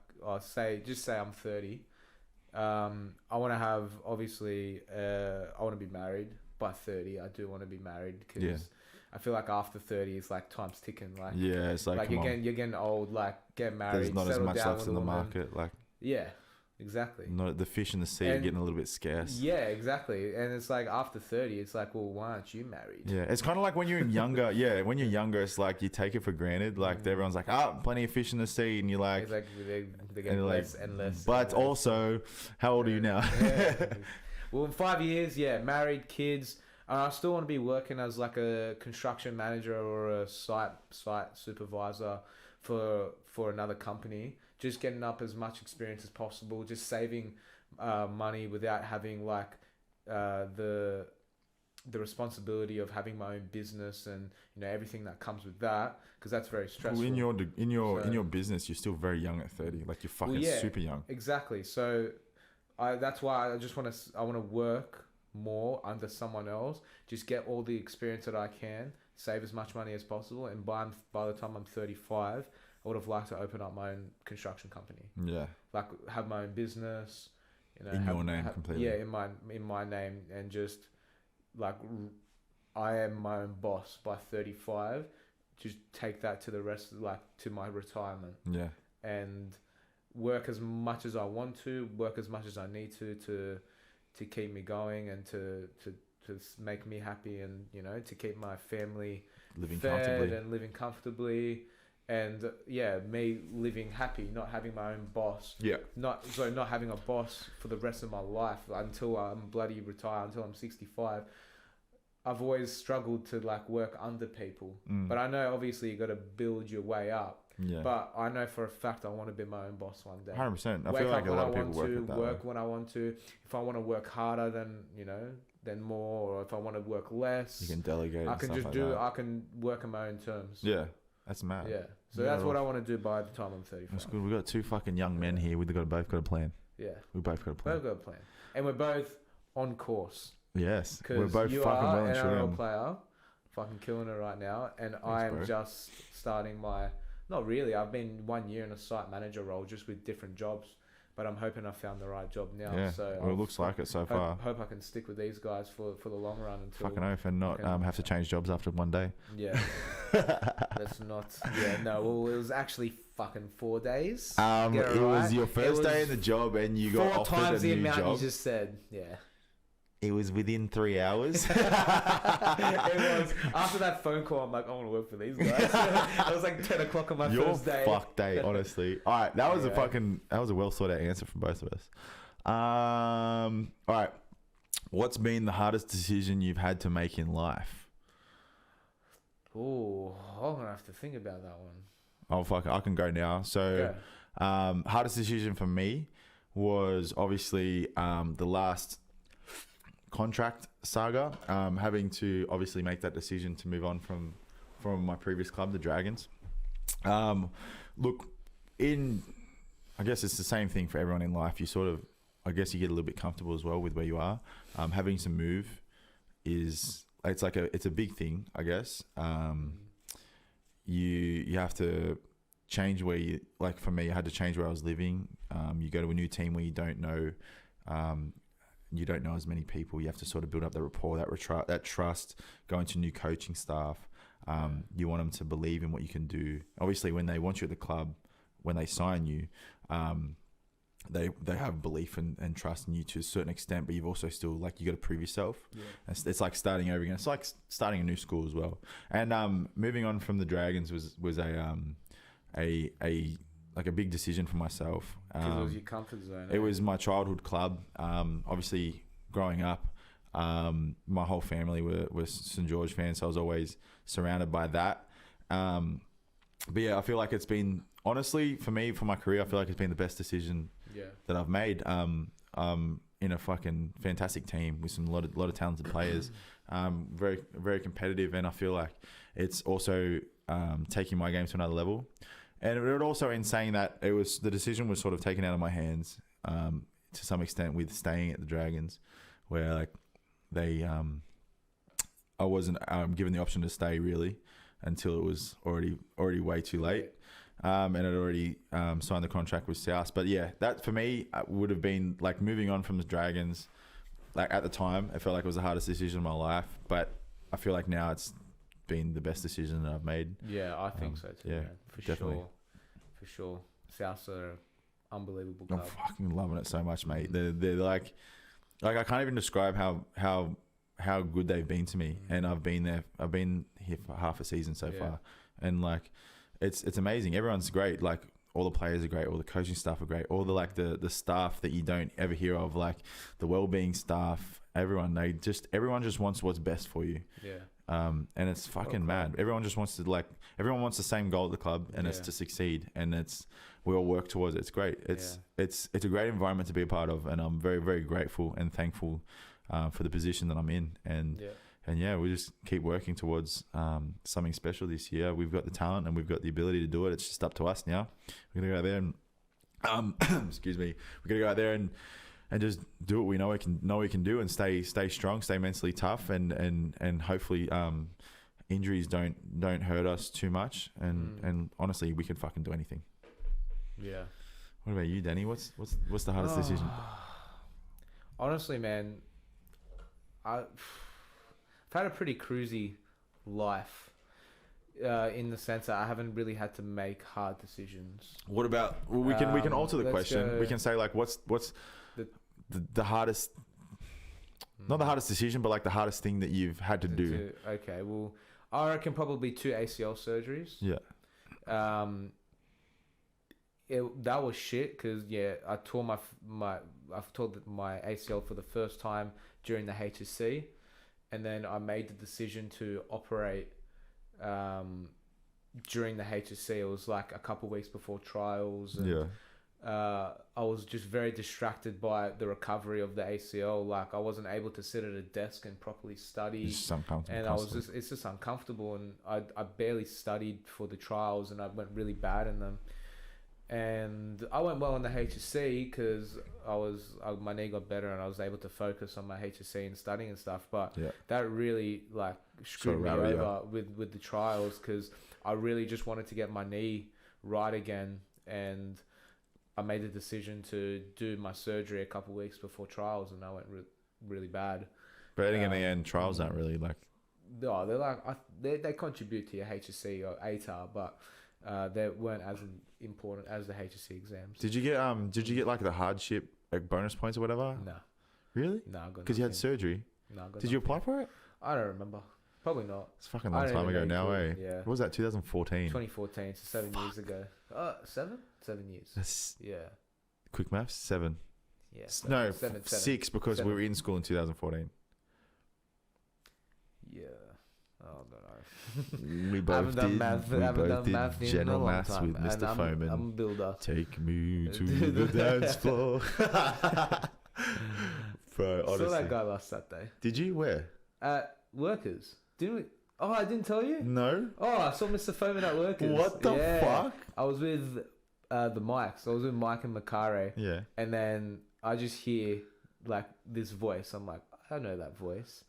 just say I'm 30. I want to have obviously. I want to be married by 30. I do want to be married because I feel like after 30 it's like time's ticking. Like it's like you're getting old. Like get married. There's not as much left in the market. Like exactly. Not the fish in the sea are getting a little bit scarce. Yeah, exactly. And it's like after 30, it's like, well, why aren't you married? Yeah, it's kind of like when you're younger. When you're younger, it's like you take it for granted. Like everyone's like, plenty of fish in the sea, and you're like, it's like they get less and less. But also, how old are you now? Well, in 5 years, married, kids. I still want to be working as like a construction manager or a site supervisor for another company. Just getting up as much experience as possible. Just saving money without having like the the responsibility of having my own business and everything that comes with that, because that's very stressful. Well, in your business, you're still very young at 30. Like you're fucking super young. Exactly. So that's why I want to work more under someone else, just get all the experience that I can, save as much money as possible, and by the time I'm 35, I would have liked to open up my own construction company. Yeah. Like have my own business, in your name completely. Yeah, in my name, and just like I am my own boss by 35. Just take that to the rest, like to my retirement. Yeah. And work as much as I want to, work as much as I need to keep me going and to make me happy, and to keep my family living comfortably. And me living happy, not having my own boss. Yeah. Not having a boss for the rest of my life until I'm bloody retire, until I'm 65. I've always struggled to like work under people, but I know obviously you got to build your way up. Yeah. But I know for a fact I want to be my own boss one day. 100%. I feel like a lot of people work when I want to. If I want to work harder than more, or if I want to work less, you can delegate. I can just like do. that. I can work on my own terms. Yeah. That's mad. Yeah. So that's what I want to do by the time I'm 35. That's good. We've got two fucking young men here. We've both got a plan. Yeah. We both got a plan. Both got a plan. And we're both on course. Yes. We're both fucking well and truly. You're an NRL player, fucking killing it right now. And I am just starting my... Not really. I've been 1 year in a site manager role, just with different jobs. But I'm hoping I found the right job now. Yeah. So it looks like it so far. Hope I can stick with these guys for the long run until... Fucking oath, and not have to change jobs after one day. Yeah. Let's not... Yeah, no. Well, it was actually fucking 4 days. It was your first day in the job and you got offered a new job. 4 times the amount you just said. Yeah. It was within 3 hours. It was. After that phone call, I'm like, I want to work for these guys. It was like 10 o'clock on my first day. Your fuck day, honestly. All right, that was a well thought out answer from both of us. All right, what's been the hardest decision you've had to make in life? Oh, I'm gonna have to think about that one. Oh fuck, I can go now. So, hardest decision for me was obviously the last contract saga, having to obviously make that decision to move on from my previous club, the Dragons. Look, I guess it's the same thing for everyone in life. You sort of, I guess you get a little bit comfortable as well with where you are. Having to move it's a big thing, I guess. You have to change where you, like for me, I had to change where I was living. You go to a new team where you don't know as many people. You have to sort of build up that rapport, that trust, go into new coaching staff. You want them to believe in what you can do. Obviously, when they want you at the club, when they sign you, they have belief and trust in you to a certain extent, but you've also still, like, you got to prove yourself. Yeah. It's like starting over again. It's like starting a new school as well. And moving on from the Dragons was a big decision for myself. Because it was your comfort zone. It was my childhood club. Obviously, growing up, my whole family were St. George fans, so I was always surrounded by that. But yeah, I feel like it's been, honestly, for me, for my career, I feel like it's been the best decision that I've made. In a fucking fantastic team with some lot of talented players, very very competitive, and I feel like it's also taking my game to another level. And it would also, in saying that, the decision was sort of taken out of my hands to some extent with staying at the Dragons, where like I wasn't given the option to stay really until it was already way too late. And I'd already signed the contract with South. But yeah, that for me would have been like moving on from the Dragons. Like at the time, I felt like it was the hardest decision of my life. But I feel like now it's been the best decision that I've made. Yeah, I think so too. Yeah, man. definitely. For sure. Souths are unbelievable club. I'm fucking loving it so much, mate. They're like I can't even describe how good they've been to me. And I've been here for half a season so far, and like it's amazing. Everyone's great. Like all the players are great, all the coaching staff are great, all the staff that you don't ever hear of, like the well-being staff, everyone just wants what's best for you. And it's fucking mad. Everyone just wants to, everyone wants the same goal at the club, and it's to succeed, and we all work towards it. It's great. It's a great environment to be a part of, and I'm very, very grateful and thankful for the position that I'm in. And yeah, we just keep working towards something special this year. We've got the talent and we've got the ability to do it. It's just up to us now. We're gonna go out there and excuse me. We're gonna go out there and just do what we know we can do, and stay strong, stay mentally tough, and hopefully injuries don't hurt us too much. And honestly, we can fucking do anything. Yeah. What about you, Danny? What's the hardest decision? Honestly, man, I've had a pretty cruisy life, in the sense that I haven't really had to make hard decisions. What about? Well, we can alter the question. We can say like, what's the hardest? Not the hardest decision, but like the hardest thing that you've had to do. Okay, well, I reckon probably 2 ACL surgeries. Yeah. That was shit because I tore my ACL for the first time during the HSC, and then I made the decision to operate during the HSC. It was like a couple of weeks before trials, and I was just very distracted by the recovery of the ACL. Like I wasn't able to sit at a desk and properly study, it's just uncomfortable, and I barely studied for the trials, and I went really bad in them. And I went well in the HSC because my knee got better and I was able to focus on my HSC and studying and stuff. But that really like screwed me over with the trials, because I really just wanted to get my knee right again, and I made the decision to do my surgery a couple of weeks before trials, and I went really bad. But in the end, trials aren't really like. No, they're like they contribute to your HSC or ATAR, but they weren't as important as the HSC exams. Did you get like the hardship like bonus points or whatever? No. Really? No, I got because you had surgery. No, I got Did you apply for it? I don't remember. Probably not. It's a fucking long time ago now, eh? Yeah. What was that? 2014. 2014, so 7 years ago. 7? 7 years. That's quick maths. 7. Yeah. No, seven. 6 because 7. we were in school in 2014. Yeah. Oh, I don't know. We both did general maths with Mr. Foreman. I'm a builder. Take me to the dance floor. Bro, honestly. Saw that guy last Saturday. Did you? Where? At Workers. Didn't we? Oh, I didn't tell you? No. Oh, I saw Mr. Foreman at Workers. What the fuck? I was with the Mikes. I was with Mike and Makare. Yeah. And then I just hear like this voice. I'm like, I know that voice.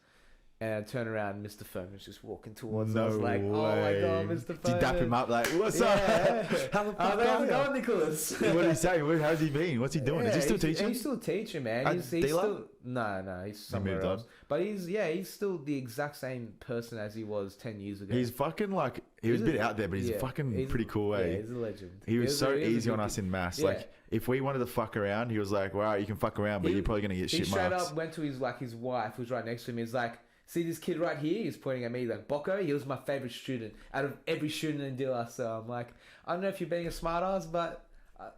And I turn around, and Mr. Foreman's just walking towards us. I was like, oh my God, Mr. Foreman. Did you dap him up like, what's up? How the fuck how's it going, Nicholas? What did he say? How's he been? What's he doing? Is he still teaching? He's still teaching, man. He's still... No, he's somewhere else. But he's still the exact same person as he was 10 years ago. He's fucking like... He was a bit out there, but he's fucking pretty cool, eh? Yeah, he's a legend. He was so easy on us in maths. Yeah. Like, if we wanted to fuck around, he was like, well, you can fuck around, but you're probably going to get shit marks. He straight up went to his wife, who's right next to him. He's like... See this kid right here? He's pointing at me like, Bocco, he was my favourite student out of every student in Dilla. So I'm like, I don't know if you're being a smart ass, but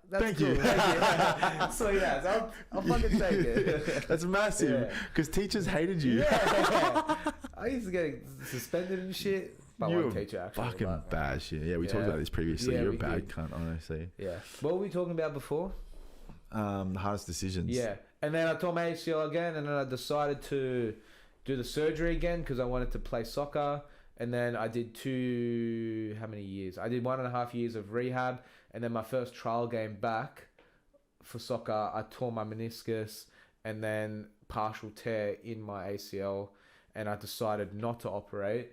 that's cool. Thank you. Sweet ass. I'll fucking take it. That's massive. Because teachers hated you. Yeah. I used to get suspended and shit. But you one teacher, actually. Fucking bad shit. Yeah, we talked about this previously. You're a bad cunt, honestly. Yeah. What were we talking about before? The hardest decisions. Yeah. And then I tore my ACL again, and then I decided to do the surgery again because I wanted to play soccer. And then I did how many years? I did 1.5 years of rehab. And then my first trial game back for soccer, I tore my meniscus and then partial tear in my ACL. And I decided not to operate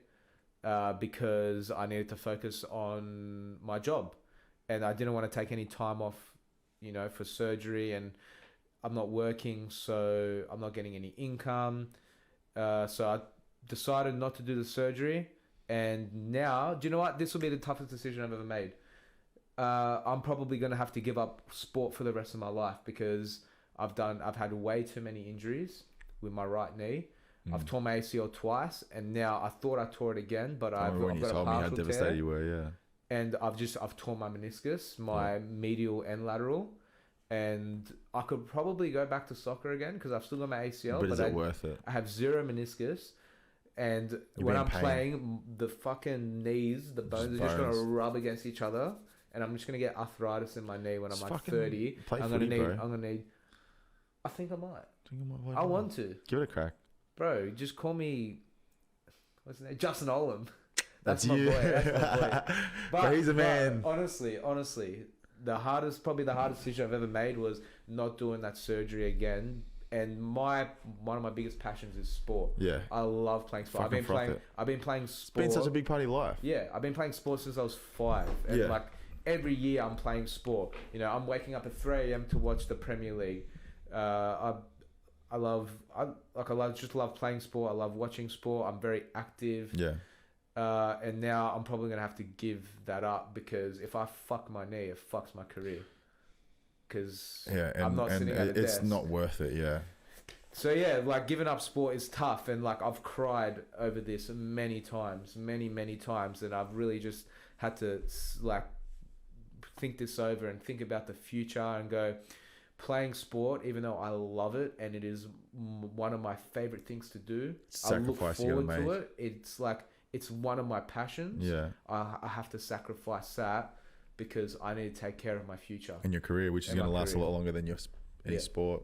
because I needed to focus on my job. And I didn't want to take any time off, for surgery. And I'm not working, so I'm not getting any income. So I decided not to do the surgery, and now, do you know what? This will be the toughest decision I've ever made. I'm probably going to have to give up sport for the rest of my life because I've had way too many injuries with my right knee. I've torn my ACL twice, and now I thought I tore it again, but I've got a partial tear. You told me how devastated you were, yeah. And I've torn my meniscus, my medial and lateral. And I could probably go back to soccer again because I've still got my ACL. But is it worth it? I have 0 meniscus. And when I'm playing, the fucking knees, the bones are just going to rub against each other. And I'm just going to get arthritis in my knee when I'm like 30. I'm going to need... I think I might. I want to. Give it a crack. Bro, just call me what's his name? Justin Olam. That's my you. boy. That's my boy. But he's a man. Honestly, probably the hardest decision I've ever made was not doing that surgery again. And one of my biggest passions is sport. Yeah. I love playing sport. I've been playing sport. It's been such a big part of your life. Yeah, I've been playing sport since I was 5. And Yeah. like every year I'm playing sport. You know, I'm waking up at 3 a.m. to watch the Premier League. I love playing sport. I love watching sport. I'm very active. Yeah. And now I'm probably gonna have to give that up because if I fuck my knee, it fucks my career. Because I'm not sitting at a desk. It's not worth it. Yeah. So yeah, like giving up sport is tough, and like I've cried over this many times, and I've really just had to like think this over and think about the future and go. Playing sport, even though I love it and it is one of my favorite things to do, Sacrifice I look forward to it. It's like it's one of my passions. Yeah. I have to sacrifice that because I need to take care of my future in your career, which is going to last a lot longer than any sport.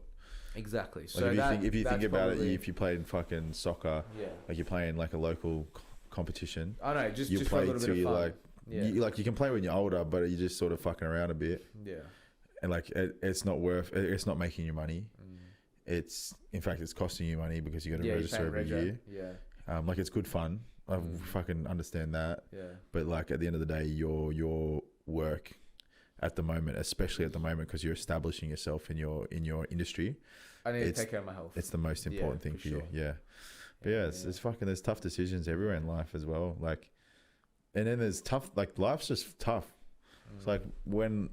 Exactly. Like So if you think about it, if you played fucking soccer, like you're playing like a local competition. I know, just you for play a little bit of fun. You can play when you're older, but you're just sort of fucking around a bit. Yeah. And like it's not making you money. It's in fact it's costing you money because you got to register every year. Yeah. Like it's good fun. I fucking understand that. Yeah. But like at the end of the day, your work at the moment, especially at the moment, because you're establishing yourself in your industry. I need to take care of my health. It's the most important thing for you. Yeah. But it's fucking. There's tough decisions everywhere in life as well. Like, and then there's tough. Like life's just tough. It's like when.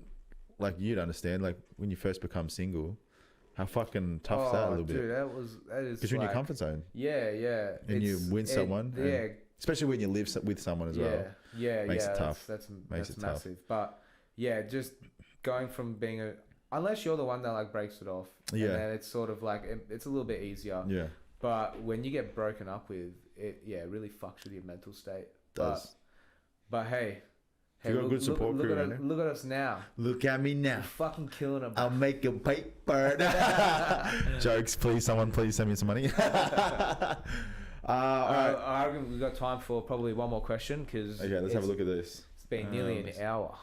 Like you'd understand, like when you first become single, how fucking tough that a little bit. That is because you're in your comfort zone. Yeah. And you win someone. Especially when you live with someone as well. Yeah. Makes it tough. That's massive. Tough. But yeah, just going from being unless you're the one that like breaks it off. Yeah. And then it's sort of like it's a little bit easier. Yeah. But when you get broken up with it, it really fucks with your mental state. It does. But hey. You got a good support crew, look at us now. Look at me now. We're fucking killing them. I'll make a paper. Jokes, please. Someone, please send me some money. All right. I reckon we've got time for probably one more question because. Okay, let's have a look at this. It's been nearly an hour.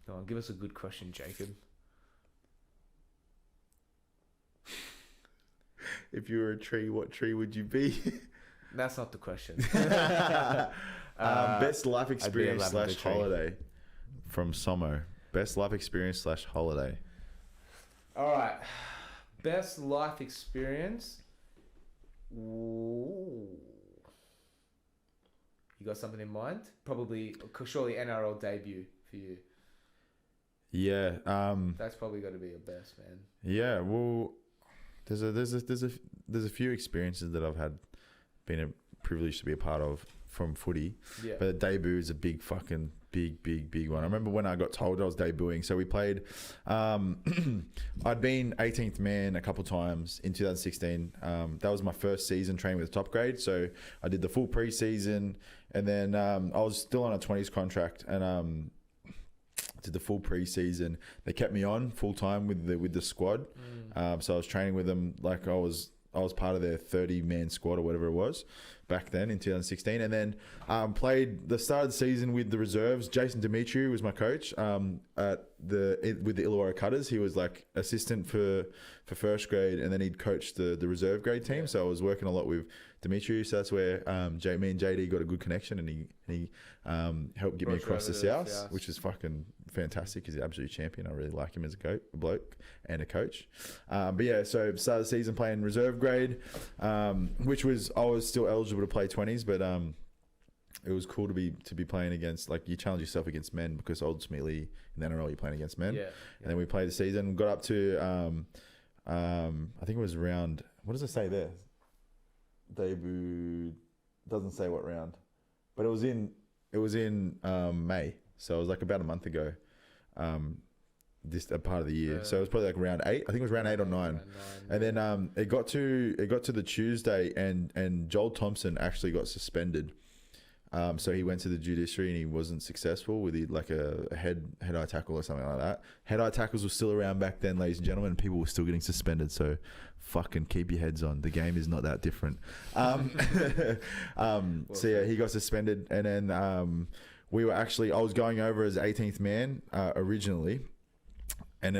Go on, give us a good question, Jacob. If you were a tree, what tree would you be? That's not the question. Best life experience / holiday from Somo. Best life experience / holiday. All right. Best life experience. Ooh. You got something in mind? Surely NRL debut for you. Yeah. That's probably got to be your best, man. Yeah. Well, there's a few experiences that I've had. Been a privilege to be a part of from footy. Yeah. But the debut is a big fucking big one. I remember when I got told I was debuting. So we played, I'd been 18th man a couple times in 2016. That was my first season training with top grade. So I did the full preseason and then I was still on a 20s contract and did the full preseason. They kept me on full time with the squad. So I was training with them like I was part of their 30-man squad or whatever it was back then in 2016. And then played the start of the season with the reserves. Jason Demetriou was my coach with the Illawarra Cutters. He was like assistant for first grade and then he'd coached the reserve grade team. So I was working a lot with Demetriou. So that's where me and JD got a good connection and he helped get me across the South, which is fucking fantastic. He's an absolute champion. I really like him as a bloke and a coach. But yeah, so started the season playing reserve grade, which I was still eligible to play 20s, but it was cool to be playing against, like, you challenge yourself against men because ultimately in the NRL you're playing against men. And then we played the season, got up to I think it was round, what does it say there? Debut doesn't say what round, but it was in May, so it was like about a month ago, this part of the year. So it was probably like round 8. I think it was round 8 or 9. And then it got to the Tuesday and Joel Thompson actually got suspended So he went to the judiciary and he wasn't successful with like a head-eye tackle or something like that. Head-eye tackles were still around back then, ladies and gentlemen, and people were still getting suspended. So fucking keep your heads on. The game is not that different. So yeah, he got suspended, and then I was going over as 18th man originally. And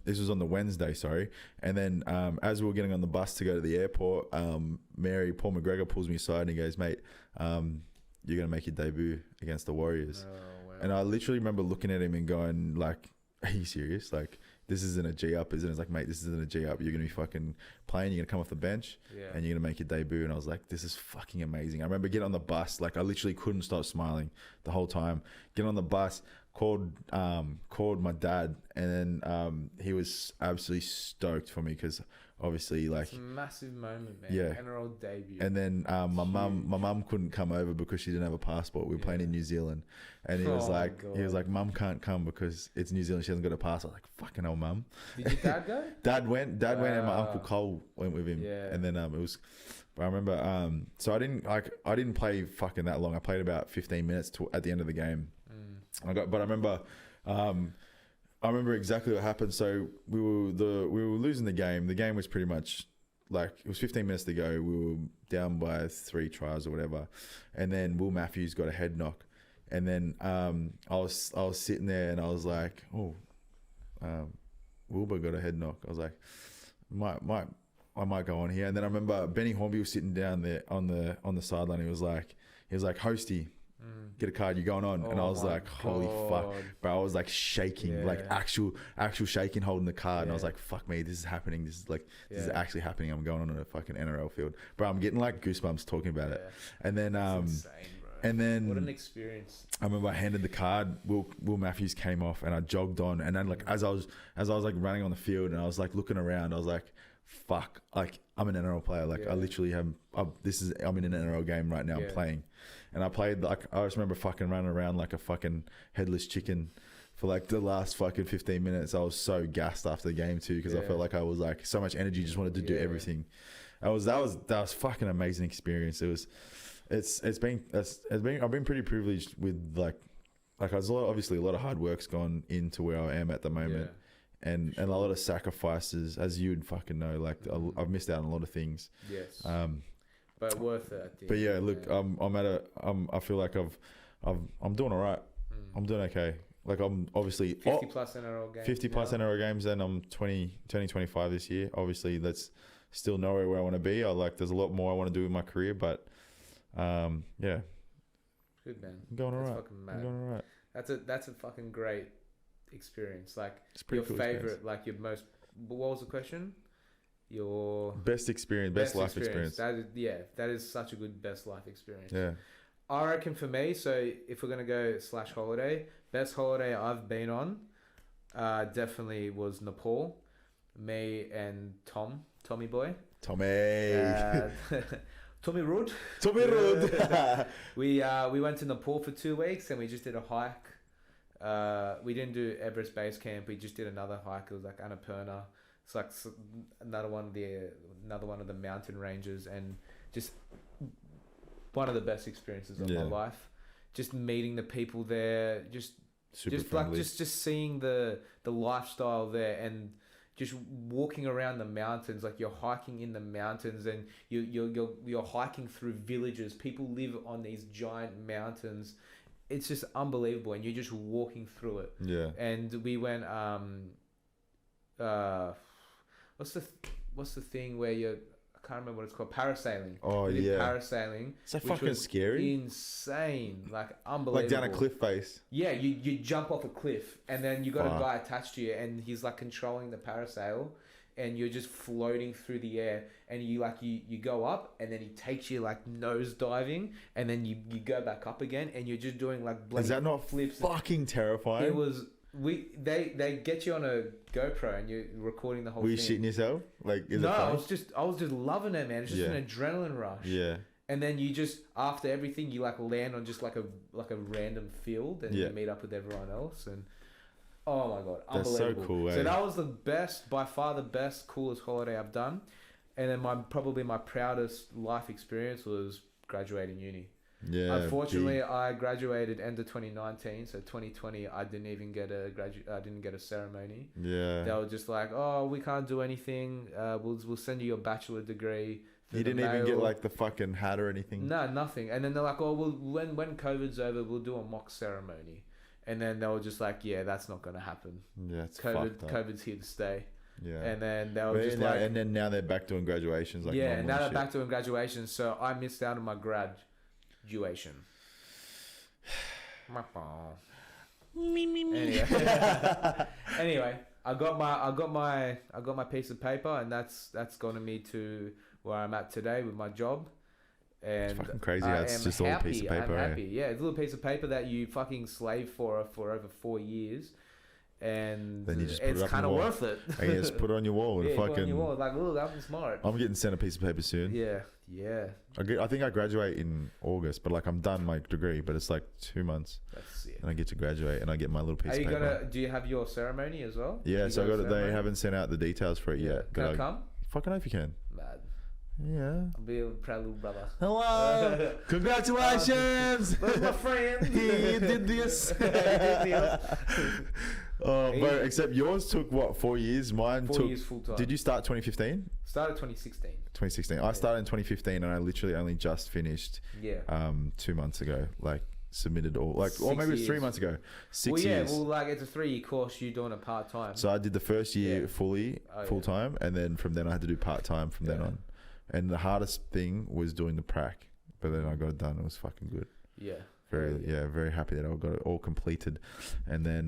this was on the Wednesday, sorry. And then as we were getting on the bus to go to the airport, Paul McGregor pulls me aside and he goes, mate, you're going to make your debut against the Warriors. Oh, wow. And I literally remember looking at him and going, like, are you serious? Like, this isn't a G-up, isn't it? It's like, mate, this isn't a G-up. You're going to be fucking playing. You're going to come off the bench and you're going to make your debut. And I was like, this is fucking amazing. I remember getting on the bus. Like, I literally couldn't stop smiling the whole time. Getting on the bus, called my dad, and then he was absolutely stoked for me because obviously, like, it's a massive moment, man. Yeah. NRL debut. And then my mum couldn't come over because she didn't have a passport. We were playing in New Zealand, and he was like, mum can't come because it's New Zealand. She hasn't got a passport. Like, fucking hell, mum. Did your dad go? Dad went, and my uncle Cole went with him. Yeah. And then it was. But I remember, so I didn't play fucking that long. I played about 15 minutes at the end of the game. But I remember. I remember exactly what happened. So we were losing the game. The game was pretty much like, it was 15 minutes to go. We were down by 3 tries or whatever, and then Will Matthews got a head knock, and then I was sitting there and I was like, Wilbur got a head knock. I was like, I might go on here. And then I remember Benny Hornby was sitting down there on the sideline. He was like, Hosty, get a card, you're going on. And I was like, holy fuck, bro. I was like shaking, like actual shaking, holding the card. And I was like, fuck me, this is happening. This is actually happening. I'm going on a fucking NRL field, bro. I'm getting like goosebumps talking about it. And then insane, bro. And then what an experience. I remember I handed the card, Will Matthews came off, and I jogged on. And then like as I was like running on the field, and I was like looking around, I was like, fuck, like I'm an NRL player. Like I literally have, I'm in an NRL game right now. I'm playing. And I played, like, I just remember fucking running around like a fucking headless chicken for like the last fucking 15 minutes. I was so gassed after the game too, because I felt like I was like so much energy, just wanted to do everything. That was fucking amazing experience. I've been pretty privileged with like obviously a lot of hard work's gone into where I am at the moment. And a lot of sacrifices, as you'd fucking know, like I've missed out on a lot of things. Yes. But worth it. But yeah, look, I feel like I'm doing all right. I'm doing okay. Like I'm obviously 50 plus NRL games. 50 plus NRL games, and I'm turning 25 this year. Obviously, that's still nowhere where I want to be. There's a lot more I want to do in my career, but yeah. Good, man. I'm going all right. Fucking mad. I'm going all right. That's a fucking great experience. Like your cool favorite, experience. Like your most. What was the question? Your best experience, best life experience. That is such a good best life experience. Yeah. I reckon for me, so if we're gonna go / holiday, best holiday I've been on, definitely was Nepal. Me and Tommy boy. Tommy. Tommy Rood. Tommy Rood. We went to Nepal for 2 weeks and we just did a hike. We didn't do Everest Base Camp. We just did another hike. It was like Annapurna. It's like another one of the mountain ranges, and just one of the best experiences of my life. Just meeting the people there, just seeing the lifestyle there, and just walking around the mountains. Like you're hiking in the mountains, and you're hiking through villages. People live on these giant mountains. It's just unbelievable, and you're just walking through it. Yeah. And we went what's the thing where I can't remember what it's called, parasailing. Oh, we did parasailing. Is that fucking scary? Insane, like unbelievable. Like down a cliff face. Yeah, you jump off a cliff, and then you got a guy attached to you, and he's like controlling the parasail, and you're just floating through the air, and you go up, and then he takes you like nose diving, and then you go back up again, and you're just doing like is that not flips? Fucking terrifying. It was. They get you on a GoPro and you're recording the whole thing. Were you shitting yourself? Like, I was just loving it, man. It's just an adrenaline rush. Yeah. And then you just, after everything, you like land on just like a random field, and you meet up with everyone else, and oh my god, unbelievable. That's so cool. So that was by far the best, coolest holiday I've done. And then probably my proudest life experience was graduating uni. Yeah. Unfortunately, I graduated end of 2019, so 2020 I didn't even get I didn't get a ceremony. Yeah. They were just like, "Oh, we can't do anything. We'll send you your bachelor degree." You didn't even get like the fucking hat or anything. No, nothing. And then they're like, "Oh, when COVID's over, we'll do a mock ceremony." And then they were just like, "Yeah, that's not gonna happen. Yeah, it's fucked up. COVID's here to stay." Yeah. And then they were just like, and then now they're back doing graduations. Like yeah, normal now they're shit. back doing graduations. So I missed out on my graduation. Anyway, I got my piece of paper, and that's gotten me to where I'm at today with my job. And it's fucking crazy how it's just all a piece of paper. I'm happy. Yeah, it's a little piece of paper that you fucking slave for over 4 years, and then you just put it's it kind of worth it. And you just put it on your wall and yeah, fucking. Put it on your wall. Like, look, I'm smart. I'm getting sent a piece of paper soon. Yeah. I think I graduate in August, but like I'm done my degree, but it's like 2 months. That's it. And I get to graduate, and I get my little piece of paper. Do you have your ceremony as well? Yeah, so I got it. They haven't sent out the details for it yet. Can I come? Fucking hope you can. Mad. Yeah. I'll be a proud little brother. Hello. Congratulations. Where's my friend? He did this. Oh, but except yours took what, 4 years? Mine 4 took. years full time. Did you start 2015? Started 2016. 2016. I started in 2015, and I literally only just finished. Yeah. 2 months ago, like submitted all, like, or maybe it was 3 months ago. 6 years. Well, like it's a 3-year course. You're doing it part time. So I did the first year fully, full time, and then from then I had to do part time from then on. And the hardest thing was doing the prac, but then I got it done. It was fucking good. Yeah. Very happy that I got it all completed, and then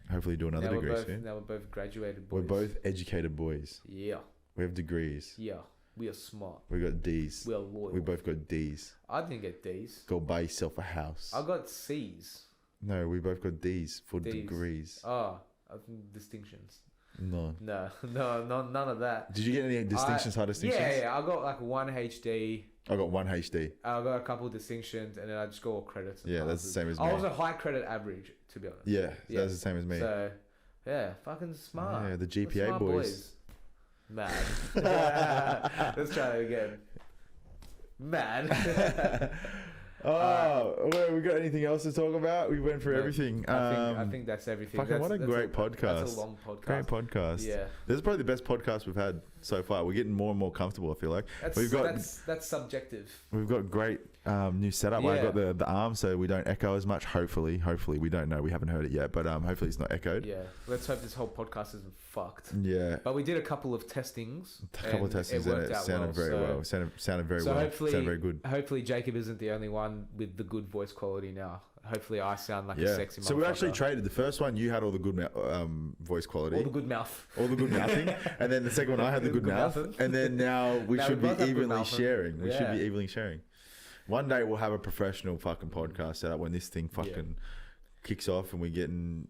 hopefully do another degree soon. Now we're both graduated boys. We're both educated boys. Yeah. We have degrees. Yeah. We are smart. We got D's. We are loyal. We both got D's. I didn't get D's. Go buy yourself a house. I got C's. No, we both got D's for degrees. Oh, I think distinctions. No, none of that. Did you get any distinctions? High distinctions? Yeah. I got like 1 HD. I got 1 HD. I got a couple of distinctions, and then I just got all credits. Yeah, that's the same as me. I was a high credit average, to be honest. Yeah, that's the same as me. So, yeah, fucking smart. Yeah, the GPA boys. Mad. Let's try it again. Mad. Well, we got anything else to talk about? We went through everything. I think that's everything. Fucking what a great podcast. That's a long podcast. Great podcast. Yeah. This is probably the best podcast we've had so far. We're getting more and more comfortable, I feel like. That's subjective. We've got great new setup. Yeah. I got the arm so we don't echo as much. Hopefully. We don't know. We haven't heard it yet, but hopefully it's not echoed. Yeah. Let's hope this whole podcast isn't fucked. Yeah. But we did a couple of testings. And it sounded very well. Sounded very well. Sounded very good. Hopefully Jacob isn't the only one with the good voice quality now. Hopefully I sound like a sexy motherfucker. So we actually traded. The first one you had all the good voice quality. All the good mouth. All the good mouthing. And then the second one I had the good mouth. And then now we should be evenly sharing. We should be evenly sharing. One day we'll have a professional fucking podcast set up when this thing fucking kicks off and we're getting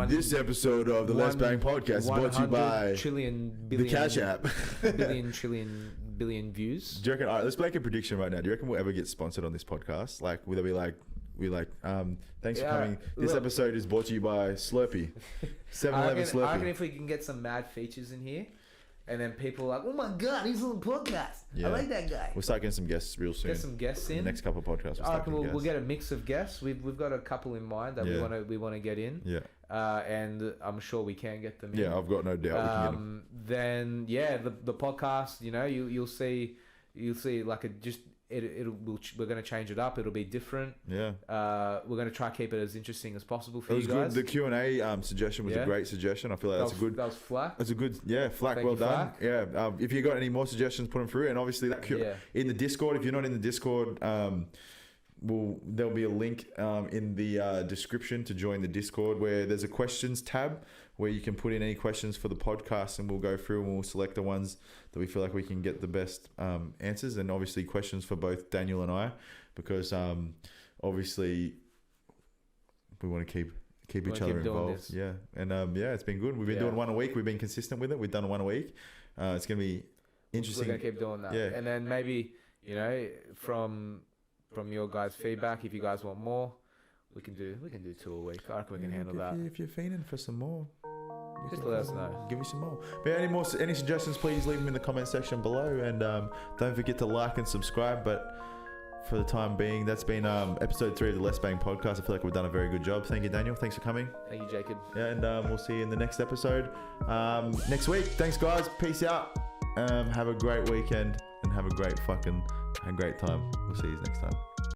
this episode of the LESSBANG PODCAST is brought to you by the Cash App. billion views. Do you reckon, all right, let's make a prediction right now. Do you reckon we'll ever get sponsored on this podcast? Like, will there be like, thanks for coming. This episode is brought to you by Slurpee. 7-Eleven Slurpee. I reckon if we can get some mad features in here, and then people are like, oh my God, he's on the podcast. Yeah. I like that guy. We'll start getting some guests real soon. Get some guests in. The next couple of podcasts. We'll get a mix of guests. We've got a couple in mind that we want to get in. Yeah. And I'm sure we can get them in. Yeah, I've got no doubt we can get them. Then the podcast, you'll see like we're going to change it up. It'll be different. Yeah. We're going to try to keep it as interesting as possible for you Good. guys. The Q&A suggestion was a great suggestion. I feel like that was Flack. That's a good, Flack. Well done. Flack. Yeah. If you got any more suggestions, put them through. And obviously in the Discord, if you're not in the Discord, there'll be a link in the description to join the Discord where there's a questions tab where you can put in any questions for the podcast and we'll go through and we'll select the ones that we feel like we can get the best answers, and obviously questions for both Daniel and I, because obviously we want to keep each other involved. Yeah. And it's been good. We've been doing one a week. We've been consistent with it. We've done one a week. It's going to be interesting. We're going to keep doing that. Yeah. And then maybe, from your guys' feedback, if you guys want more, we can do 2 a week. I reckon we can handle that. If you're feeling for some more, just let us know. Give me some more. But any suggestions, please leave them in the comment section below, and don't forget to like and subscribe. But for the time being. That's been episode 3 of the LESSBANG podcast. I feel like we've done a very good job. Thank you, Daniel. Thanks for coming. Thank you, Jacob. Yeah, and we'll see you in the next episode next week. Thanks, guys. Peace out. Have a great weekend and have a great time. We'll see you next time.